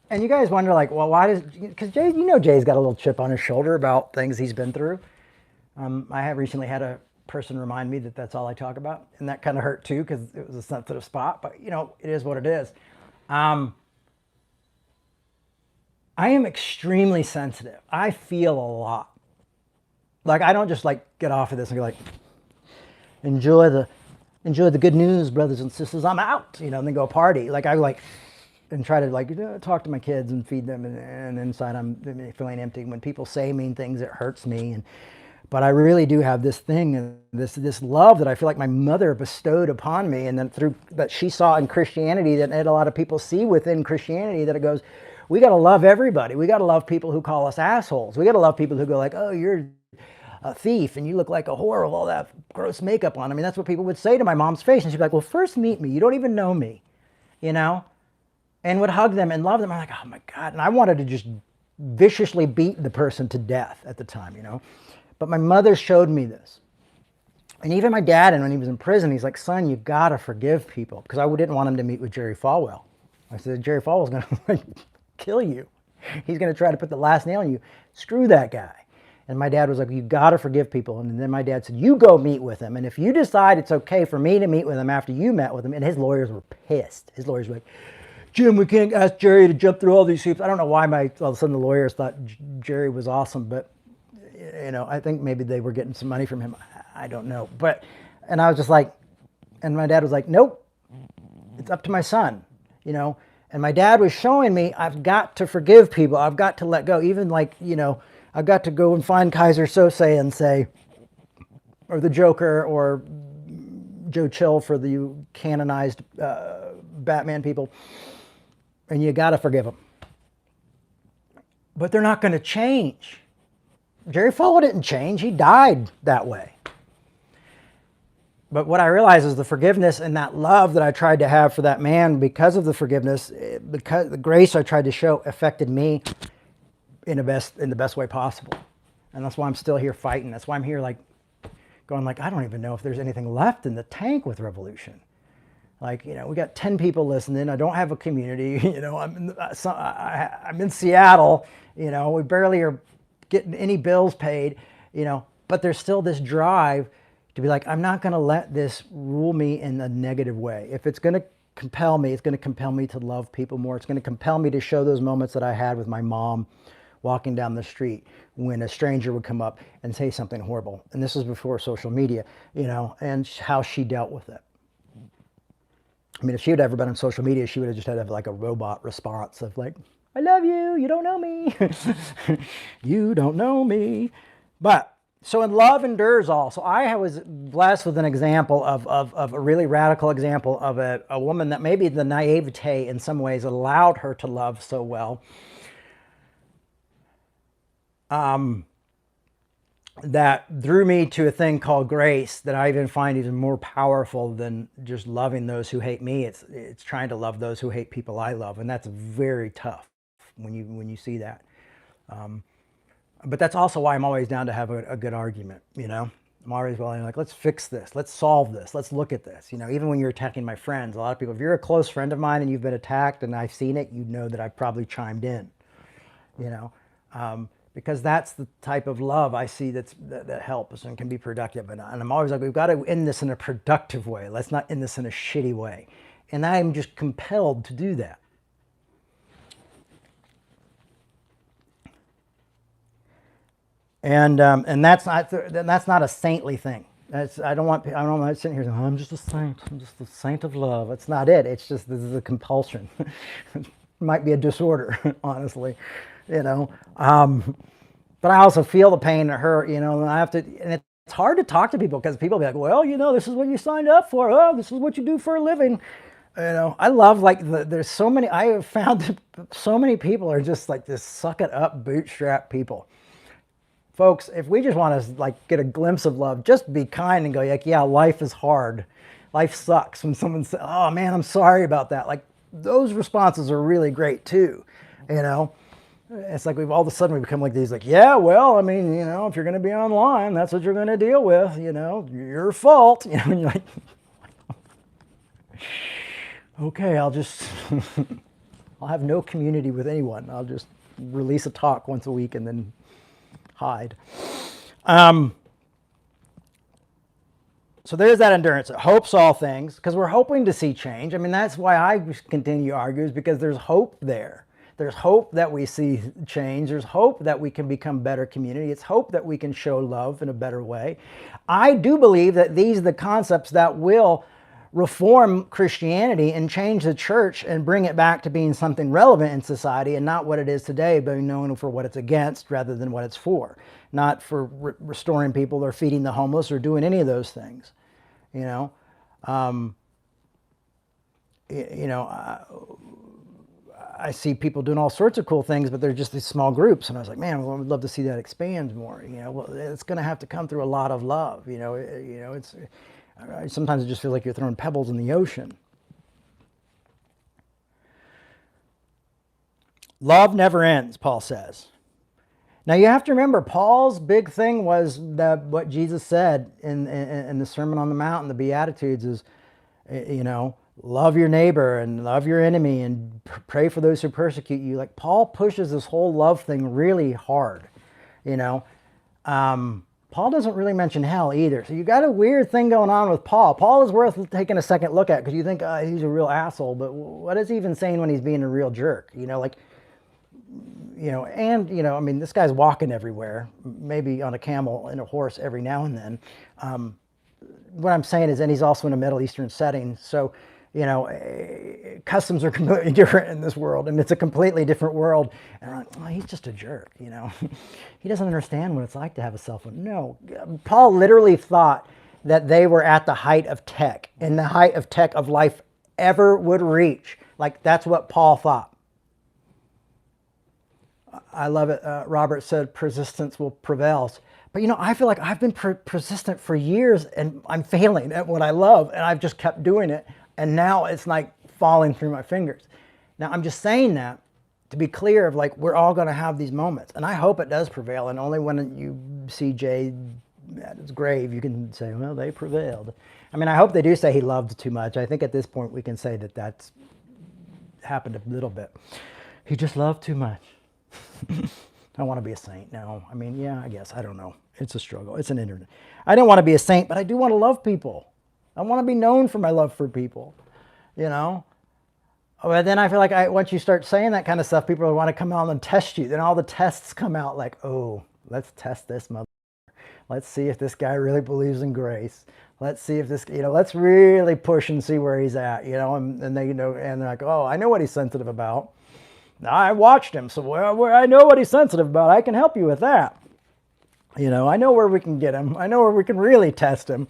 And you guys wonder, like, well, because Jay, Jay's got a little chip on his shoulder about things he's been through. I have recently had a person remind me that that's all I talk about, and that kind of hurt too, because it was a sensitive spot, but it is what it is. I am extremely sensitive. I feel a lot. Like, I don't just like get off of this and go like, enjoy the good news, brothers and sisters, I'm out, and then go party. Like, I like and try to talk to my kids and feed them, and inside I'm feeling empty. When people say mean things, it hurts me. But I really do have this thing, this love that I feel like my mother bestowed upon me, and then through that she saw in Christianity, that a lot of people see within Christianity, that it goes, we got to love everybody. We got to love people who call us assholes. We got to love people who go like, oh, you're a thief and you look like a whore with all that gross makeup on. That's what people would say to my mom's face. And she'd be like, well, first meet me. You don't even know me, and would hug them and love them. I'm like, oh my God. And I wanted to just viciously beat the person to death at the time, But my mother showed me this. And even my dad, and when he was in prison, he's like, son, you got to forgive people. Because I didn't want him to meet with Jerry Falwell. I said, Jerry Falwell's going to kill you. He's going to try to put the last nail in you. Screw that guy. And my dad was like, you got to forgive people. And then my dad said, you go meet with him. And if you decide it's okay for me to meet with him after you met with him, and his lawyers were pissed. His lawyers were like, Jim, we can't ask Jerry to jump through all these hoops. I don't know why all of a sudden the lawyers thought Jerry was awesome, but I think maybe they were getting some money from him. I don't know. And I was just like, and my dad was like, nope, it's up to my son, And my dad was showing me, I've got to forgive people. I've got to let go. Even I've got to go and find Kaiser Sose and say, or the Joker, or Joe Chill for the canonized Batman people. And you got to forgive them. But they're not going to change. Jerry Falwell didn't change. He died that way. But what I realized is the forgiveness and that love that I tried to have for that man, because of the forgiveness, because the grace I tried to show affected me in the best way possible. And that's why I'm still here fighting. That's why I'm here going like, I don't even know if there's anything left in the tank with Revolution. We got 10 people listening. I don't have a community. I'm in Seattle. We barely are getting any bills paid. But there's still this drive to be like, I'm not going to let this rule me in a negative way. If it's going to compel me, it's going to compel me to love people more. It's going to compel me to show those moments that I had with my mom walking down the street when a stranger would come up and say something horrible. And this was before social media, and how she dealt with it. If she had ever been on social media, she would have just had a robot response of like, I love you, you don't know me. You don't know me. But, so in love endures all. So I was blessed with an example of a really radical example of a woman that maybe the naivete in some ways allowed her to love so well. that drew me to a thing called grace that I even find even more powerful than just loving those who hate me. It's trying to love those who hate people I love, and that's very tough when you see that. But that's also why I'm always down to have a good argument. I'm always willing, like, let's fix this, let's solve this, let's look at this. Even when you're attacking my friends, a lot of people, if you're a close friend of mine and you've been attacked and I've seen it, you know that I've probably chimed in. Because that's the type of love I see that helps and can be productive. And I'm always like, we've got to end this in a productive way. Let's not end this in a shitty way. And I'm just compelled to do that. And that's not a saintly thing. I don't want sitting here saying, oh, I'm just a saint. I'm just the saint of love. That's not it. It's just this is a compulsion. It might be a disorder, honestly. But I also feel the pain and hurt, and I have to, and it's hard to talk to people because people be like, well, this is what you signed up for. Oh, this is what you do for a living. I love there's so many, I have found that so many people are just like this suck it up bootstrap people. Folks, if we just want to get a glimpse of love, just be kind and go yeah, life is hard. Life sucks. When someone says, oh man, I'm sorry about that. Those responses are really great too, It's like we've all of a sudden we become like these, yeah, well, I mean, if you're going to be online, that's what you're going to deal with, your fault, and you're like, okay, I'll have no community with anyone. I'll just release a talk once a week and then hide. So there's that endurance. It hopes all things, because we're hoping to see change. I mean, that's why I continue to argue, is because there's hope there. There's hope that we see change. There's hope that we can become better community. It's hope that we can show love in a better way. I do believe that these are the concepts that will reform Christianity and change the church and bring it back to being something relevant in society and not what it is today, but known for what it's against rather than what it's for. Not for restoring people or feeding the homeless or doing any of those things. I see people doing all sorts of cool things, but they're just these small groups. And I was like, man, well, I would love to see that expand more. Well, it's going to have to come through a lot of love. Sometimes it just feels like you're throwing pebbles in the ocean. Love never ends, Paul says. Now you have to remember, Paul's big thing was that what Jesus said in the Sermon on the Mount and the Beatitudes is, love your neighbor and love your enemy and pray for those who persecute you. Paul pushes this whole love thing really hard, Paul doesn't really mention hell either. So you got a weird thing going on with Paul. Paul is worth taking a second look at because you think he's a real asshole, but what is he even saying when he's being a real jerk? I mean, this guy's walking everywhere, maybe on a camel and a horse every now and then. What I'm saying is, and he's also in a Middle Eastern setting. So, customs are completely different in this world, and it's a completely different world. And I'm like, well, he's just a jerk, He doesn't understand what it's like to have a cell phone. No, Paul literally thought that they were at the height of tech, and the height of tech of life ever would reach. That's what Paul thought. I love it. Robert said persistence will prevail. But I feel like I've been persistent for years and I'm failing at what I love, and I've just kept doing it. And now it's like falling through my fingers. Now I'm just saying that to be clear of we're all going to have these moments, and I hope it does prevail. And only when you see Jay at his grave, you can say, well, they prevailed. I mean, I hope they do say he loved too much. I think at this point we can say that that's happened a little bit. He just loved too much. I want to be a saint now. I mean, yeah, I guess. I don't know. It's a struggle. It's an internet. I don't want to be a saint, but I do want to love people. I want to be known for my love for people, But then I feel like once you start saying that kind of stuff, people want to come out and test you. Then all the tests come out oh, let's test this mother. Let's see if this guy really believes in grace. Let's see if this, let's really push and see where he's at, and they, and they're like, oh, I know what he's sensitive about. I watched him, so I know what he's sensitive about. I can help you with that. I know where we can get him. I know where we can really test him,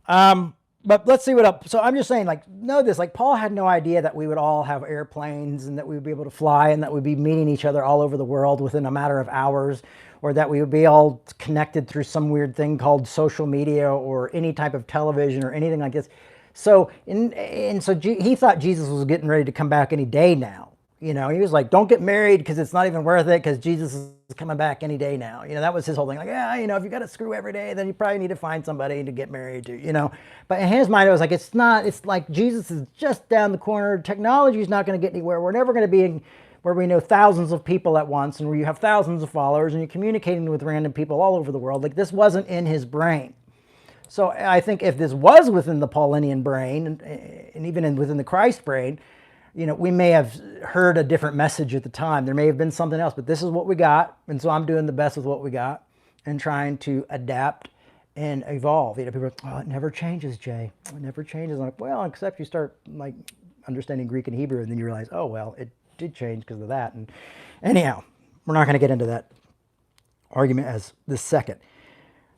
But let's see what up. So I'm just saying, know this, Paul had no idea that we would all have airplanes and that we would be able to fly and that we'd be meeting each other all over the world within a matter of hours, or that we would be all connected through some weird thing called social media or any type of television or anything like this. So, he thought Jesus was getting ready to come back any day now. He was like, don't get married because it's not even worth it because Jesus is coming back any day now. That was his whole thing. Like, yeah, if you got to screw every day, then you probably need to find somebody to get married to, But in his mind, it was like, it's like Jesus is just down the corner. Technology is not going to get anywhere. We're never going to be where we know thousands of people at once and where you have thousands of followers and you're communicating with random people all over the world. Like, this wasn't in his brain. So I think if this was within the Paulinian brain and even within the Christ brain, we may have heard a different message at the time. There may have been something else, but this is what we got. And so I'm doing the best with what we got and trying to adapt and evolve. People are like, oh, it never changes, Jay. It never changes. I'm like, well, except you start like understanding Greek and Hebrew and then you realize, oh, well, it did change because of that. And anyhow, we're not going to get into that argument as the second.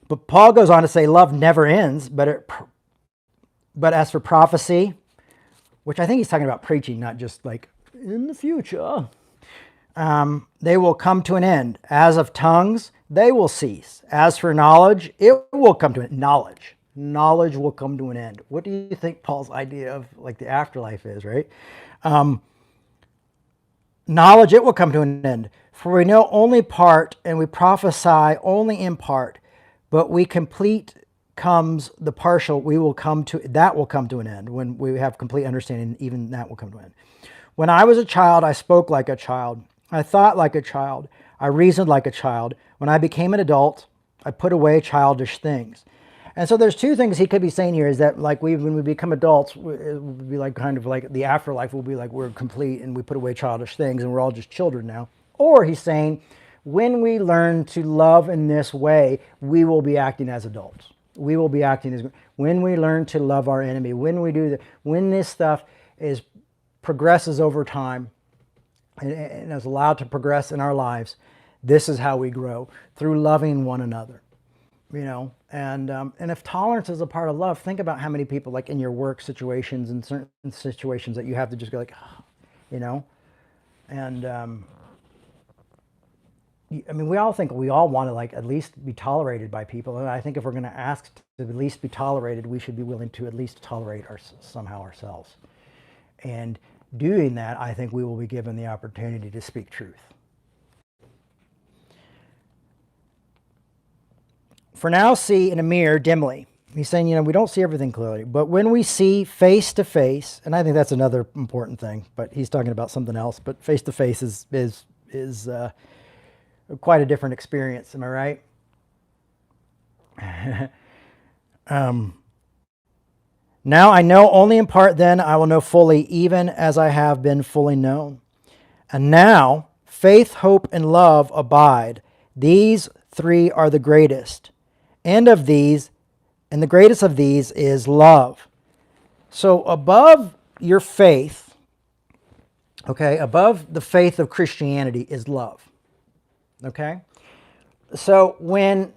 But Paul goes on to say love never ends, but as for prophecy, which I think he's talking about preaching, not just like in the future, they will come to an end. As of tongues, they will cease. As for knowledge, it will come to an end. Knowledge will come to an end. What do you think Paul's idea of like the afterlife is, right? Knowledge, it will come to an end. For we know only part and we prophesy only in part. But we complete comes the partial, that will come to an end. When we have complete understanding, even that will come to an end. When I was a child, I spoke like a child. I thought like a child. I reasoned like a child. When I became an adult, I put away childish things. And so there's two things he could be saying here is that like when we become adults, it would be like kind of like the afterlife will be like we're complete and we put away childish things and we're all just children now. Or he's saying, when we learn to love in this way, we will be acting as adults. We will be acting as, when we learn to love our enemy, when this stuff progresses over time and is allowed to progress in our lives, this is how we grow, through loving one another. And if tolerance is a part of love, think about how many people like in your work situations and certain situations that you have to just go like, and we all think we all want to like at least be tolerated by people. And I think if we're going to ask to at least be tolerated, we should be willing to at least tolerate somehow ourselves. And doing that, I think we will be given the opportunity to speak truth. For now see in a mirror dimly. He's saying, we don't see everything clearly, but when we see face to face, and I think that's another important thing, but he's talking about something else, but face to face is quite a different experience. Am I right? Now I know only in part, then I will know fully, even as I have been fully known. And now faith, hope, and love abide. These three are the greatest. And the greatest of these is love. So above your faith, above the faith of Christianity is love. Okay? So when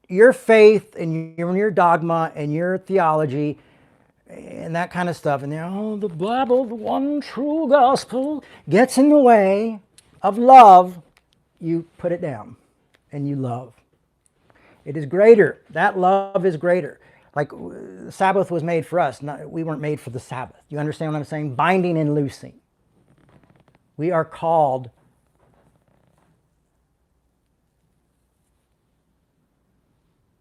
your faith and your dogma and your theology and that kind of stuff, and the Bible, the one true gospel, gets in the way of love, you put it down and you love. It is greater. That love is greater. Like the Sabbath was made for us. We weren't made for the Sabbath. You understand what I'm saying? Binding and loosing. We are called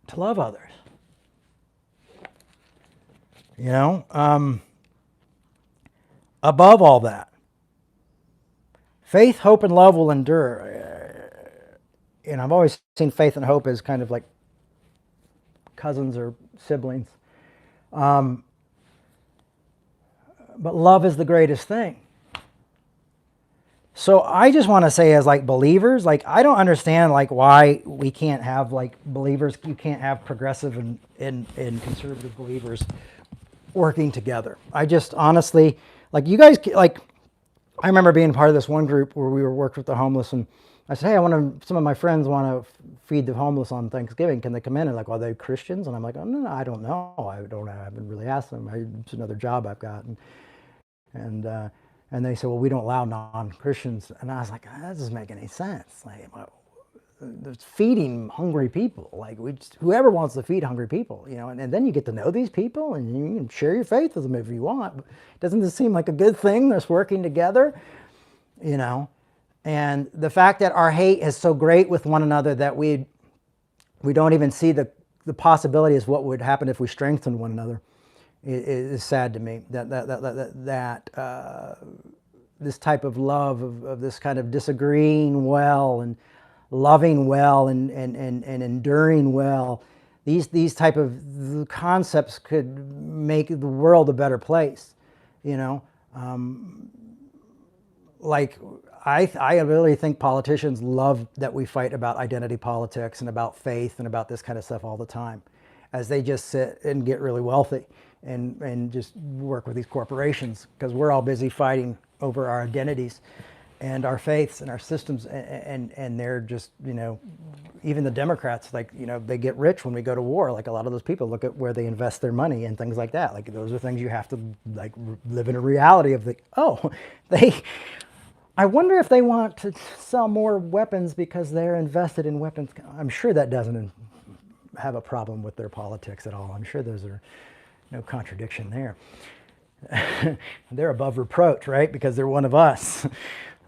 to love others. Above all that, faith, hope, and love will endure. And I've always seen faith and hope as kind of like cousins or siblings. But love is the greatest thing. So I just want to say, as like believers, like I don't understand like why we can't have like believers, you can't have progressive and conservative believers working together. I just honestly, like you guys, like I remember being part of this one group where we were working with the homeless, and I said, hey, some of my friends want to feed the homeless on Thanksgiving. Can they come in? And like, are they Christians? And I'm like, oh, no, I don't know. I haven't really asked them. It's another job I've got. And they said, well, we don't allow non-Christians. And I was like, that doesn't make any sense. Like, feeding hungry people. Like whoever wants to feed hungry people, and then you get to know these people and you can share your faith with them if you want. Doesn't this seem like a good thing? That's working together, And the fact that our hate is so great with one another that we don't even see the possibility is what would happen if we strengthened one another is sad to me. That this type of love of this kind of disagreeing well and loving well and enduring well, these type of concepts could make the world a better place. Like I really think politicians love that we fight about identity politics and about faith and about this kind of stuff all the time, as they just sit and get really wealthy and just work with these corporations, because we're all busy fighting over our identities and our faiths and our systems, and they're just, even the Democrats, like, they get rich when we go to war. Like, a lot of those people look at where they invest their money and things like that. Like, those are things you have to, like, live in a reality of I wonder if they want to sell more weapons because they're invested in weapons. I'm sure that doesn't have a problem with their politics at all. I'm sure there's no contradiction there. They're above reproach, right? Because they're one of us.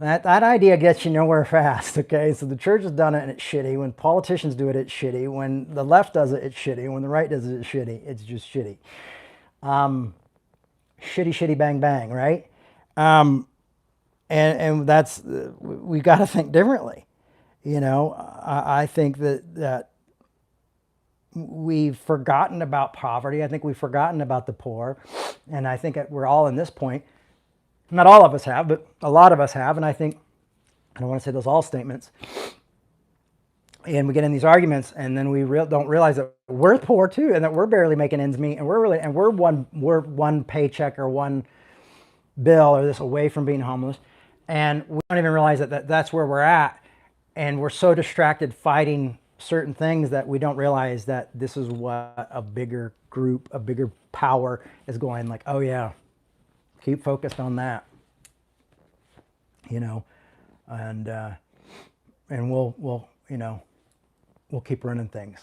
That idea gets you nowhere fast, okay? So the church has done it and it's shitty. When politicians do it, it's shitty. When the left does it, it's shitty. When the right does it, it's shitty. It's just shitty. Shitty, shitty, bang, bang, right? And that's, we got to think differently. I think that we've forgotten about poverty. I think we've forgotten about the poor. And I think we're all in this point. Not all of us have, but a lot of us have. And I think, I don't want to say those all statements. And we get in these arguments, and then we don't realize that we're poor too, and that we're barely making ends meet, and we're one paycheck or one bill or this away from being homeless. And we don't even realize that that's where we're at. And we're so distracted fighting certain things that we don't realize that this is what a bigger group, a bigger power is going, like, oh yeah, keep focused on that, and we'll keep running things,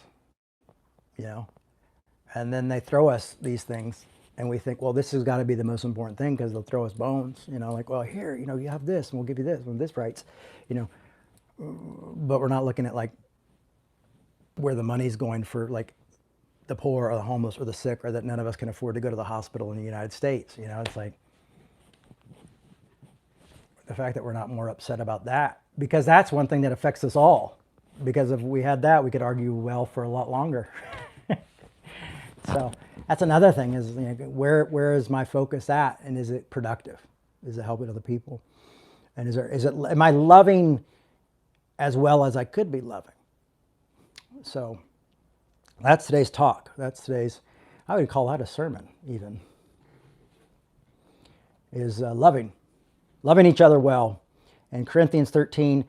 and then they throw us these things. And we think, well, this has got to be the most important thing because they'll throw us bones, like, well, here, you have this, and we'll give you this, when this rights, but we're not looking at, like, where the money's going for, like, the poor or the homeless or the sick, or that none of us can afford to go to the hospital in the United States. It's like the fact that we're not more upset about that, because that's one thing that affects us all. Because if we had that, we could argue well for a lot longer. So that's another thing is, where is my focus at, and is it productive? Is it helping other people? And am I loving as well as I could be loving? So that's today's talk. I would call that a sermon even, is loving each other well. And Corinthians 13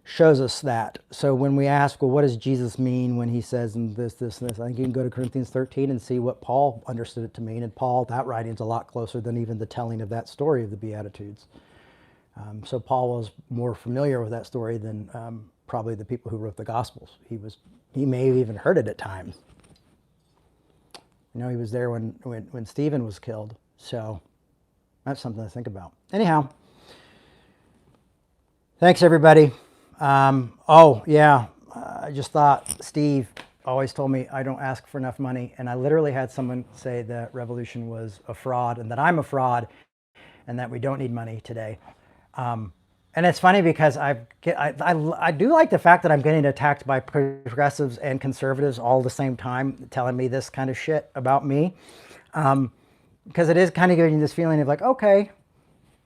shows us that. So when we ask, well, what does Jesus mean when he says this, and this? I think you can go to Corinthians 13 and see what Paul understood it to mean. And Paul, that writing's a lot closer than even the telling of that story of the Beatitudes. So Paul was more familiar with that story than probably the people who wrote the Gospels. He may have even heard it at times. He was there when Stephen was killed. So that's something to think about. Anyhow, thanks everybody. I just thought Steve always told me I don't ask for enough money, and I literally had someone say that Revolution was a fraud and that I'm a fraud and that we don't need money today. And it's funny because I do like the fact that I'm getting attacked by progressives and conservatives all at the same time, telling me this kind of shit about me, because it is kind of giving you this feeling of like, okay,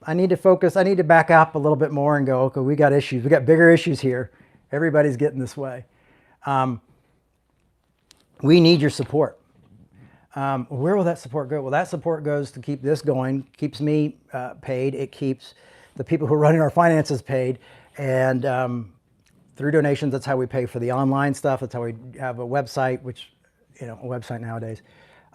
I need to focus. I need to back up a little bit more and go, okay, we got issues. We got bigger issues here. Everybody's getting this way. We need your support. Where will that support go? Well, that support goes to keep this going, keeps me paid. It keeps the people who are running our finances paid. And through donations, that's how we pay for the online stuff. That's how we have a website, which, a website nowadays.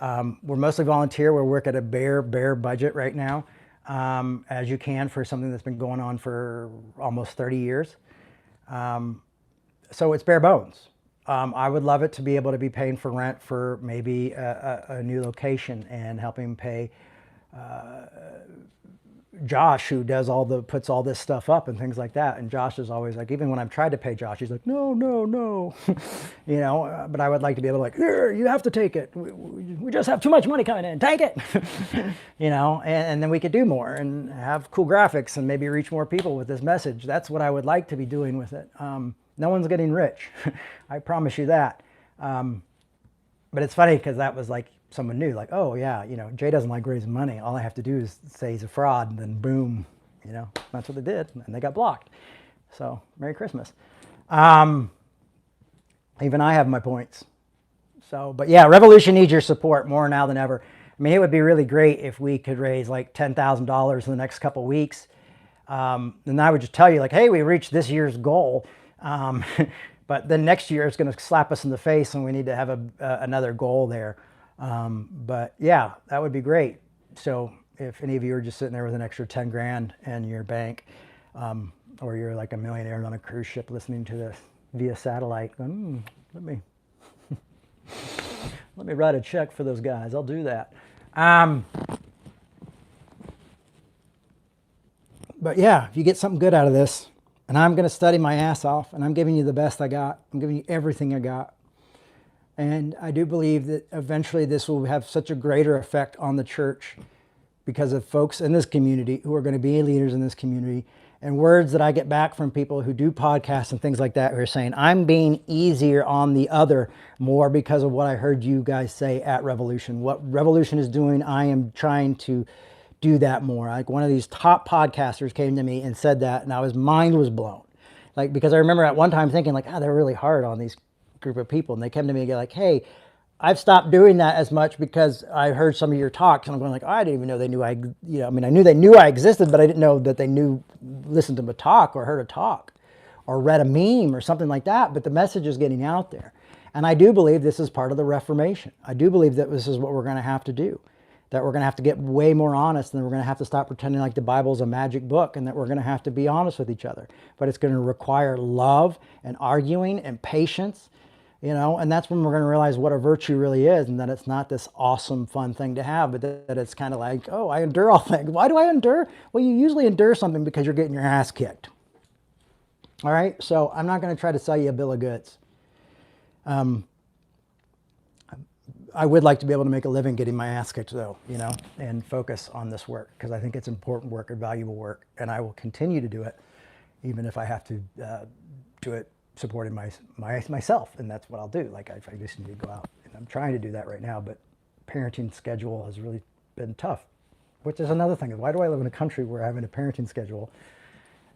We're mostly volunteer. We work at a bare budget right now. As you can for something that's been going on for almost 30 years. so it's bare bones. I would love it to be able to be paying for rent for maybe a new location and helping pay Josh, who puts all this stuff up and things like that. And Josh is always like, even when I've tried to pay Josh, he's like, no, no, no, but I would like to be able to like, here, you have to take it. We just have too much money coming in, take it, and then we could do more and have cool graphics and maybe reach more people with this message. That's what I would like to be doing with it. No one's getting rich. I promise you that. But it's funny because that was like, someone knew, like, oh yeah, Jay doesn't like raising money. All I have to do is say he's a fraud, and then boom, that's what they did, and they got blocked. So Merry Christmas. Even I have my points. So, but yeah, Revolution needs your support more now than ever. I mean, it would be really great if we could raise like $10,000 in the next couple of weeks. And I would just tell you like, hey, we reached this year's goal. But then next year it's going to slap us in the face, and we need to have another goal there. But yeah, that would be great. So if any of you are just sitting there with an extra 10 grand in your bank, or you're like a millionaire on a cruise ship listening to this via satellite, going, let me write a check for those guys. I'll do that. But yeah, if you get something good out of this, and I'm going to study my ass off, and I'm giving you the best I got. I'm giving you everything I got. And I do believe that eventually this will have such a greater effect on the church because of folks in this community who are going to be leaders in this community, and words that I get back from people who do podcasts and things like that, who are saying, I'm being easier on the other more because of what I heard you guys say at Revolution. What Revolution is doing, I am trying to do that more. Like one of these top podcasters came to me and said that, and his mind was blown. Like, because I remember at one time thinking like, they're really hard on these group of people, and they came to me and go like, hey, I've stopped doing that as much because I heard some of your talks, and I'm going like, I didn't even know they knew I knew they knew I existed, but I didn't know that they listened to a talk or heard a talk or read a meme or something like that. But the message is getting out there, and I do believe this is part of the Reformation. I do believe that this is what we're going to have to do, that we're going to have to get way more honest, and we're going to have to stop pretending like the Bible is a magic book, and that we're going to have to be honest with each other. But it's going to require love and arguing and patience. And that's when we're going to realize what a virtue really is, and that it's not this awesome, fun thing to have, but that it's kind of like, oh, I endure all things. Why do I endure? Well, you usually endure something because you're getting your ass kicked. All right? So I'm not going to try to sell you a bill of goods. I would like to be able to make a living getting my ass kicked, though, and focus on this work, because I think it's important work and valuable work, and I will continue to do it, even if I have to do it supporting myself, and that's what I'll do. Like I just need to go out, and I'm trying to do that right now, but parenting schedule has really been tough, which is another thing. Why do I live in a country where having a parenting schedule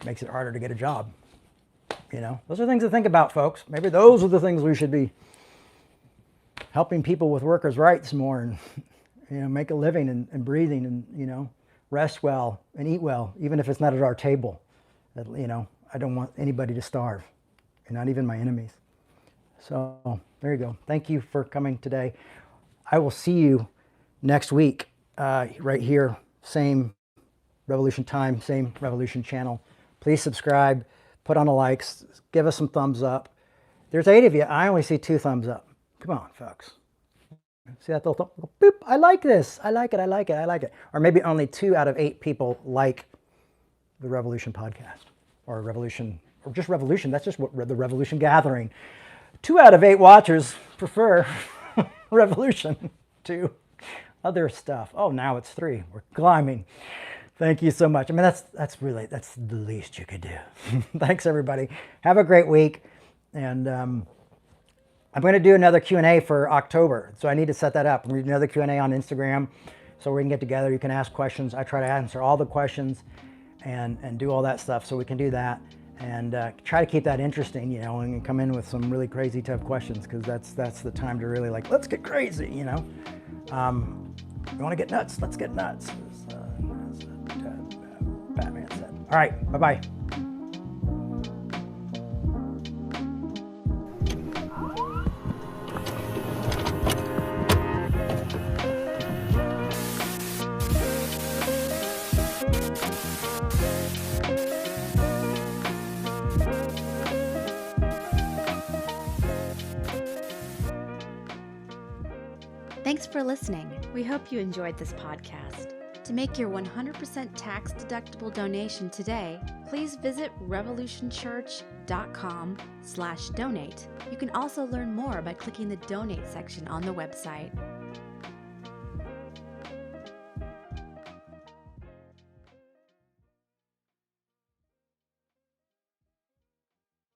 makes it harder to get a job? Those are things to think about, folks. Maybe those are the things we should be helping people with workers' rights more, and make a living and breathing, and rest well and eat well, even if it's not at our table. I don't want anybody to starve, and not even my enemies. So there you go. Thank you for coming today. I will see you next week, right here, same Revolution time, same Revolution channel. Please subscribe, put on the likes, give us some thumbs up. There's 8 of you. I only see 2 thumbs up. Come on, folks. See that little thumb? Boop. I like this. I like it. I like it. I like it. Or maybe only 2 out of 8 people like the Revolution podcast, or Revolution, or just Revolution. That's just what the Revolution gathering. 2 out of 8 watchers prefer Revolution to other stuff. Oh, now it's 3. We're climbing. Thank you so much. I mean, that's the least you could do. Thanks, everybody. Have a great week. And I'm going to do another Q&A for October. So I need to set that up. I'm going to do another Q&A on Instagram so we can get together. You can ask questions. I try to answer all the questions and do all that stuff, so we can do that. And try to keep that interesting, and come in with some really crazy tough questions, because that's the time to really like, let's get crazy, You want to get nuts? Let's get nuts, as Batman said. All right, bye-bye. Thanks for listening. We hope you enjoyed this podcast. To make your 100% tax-deductible donation today, please visit revolutionchurch.com/donate. You can also learn more by clicking the donate section on the website.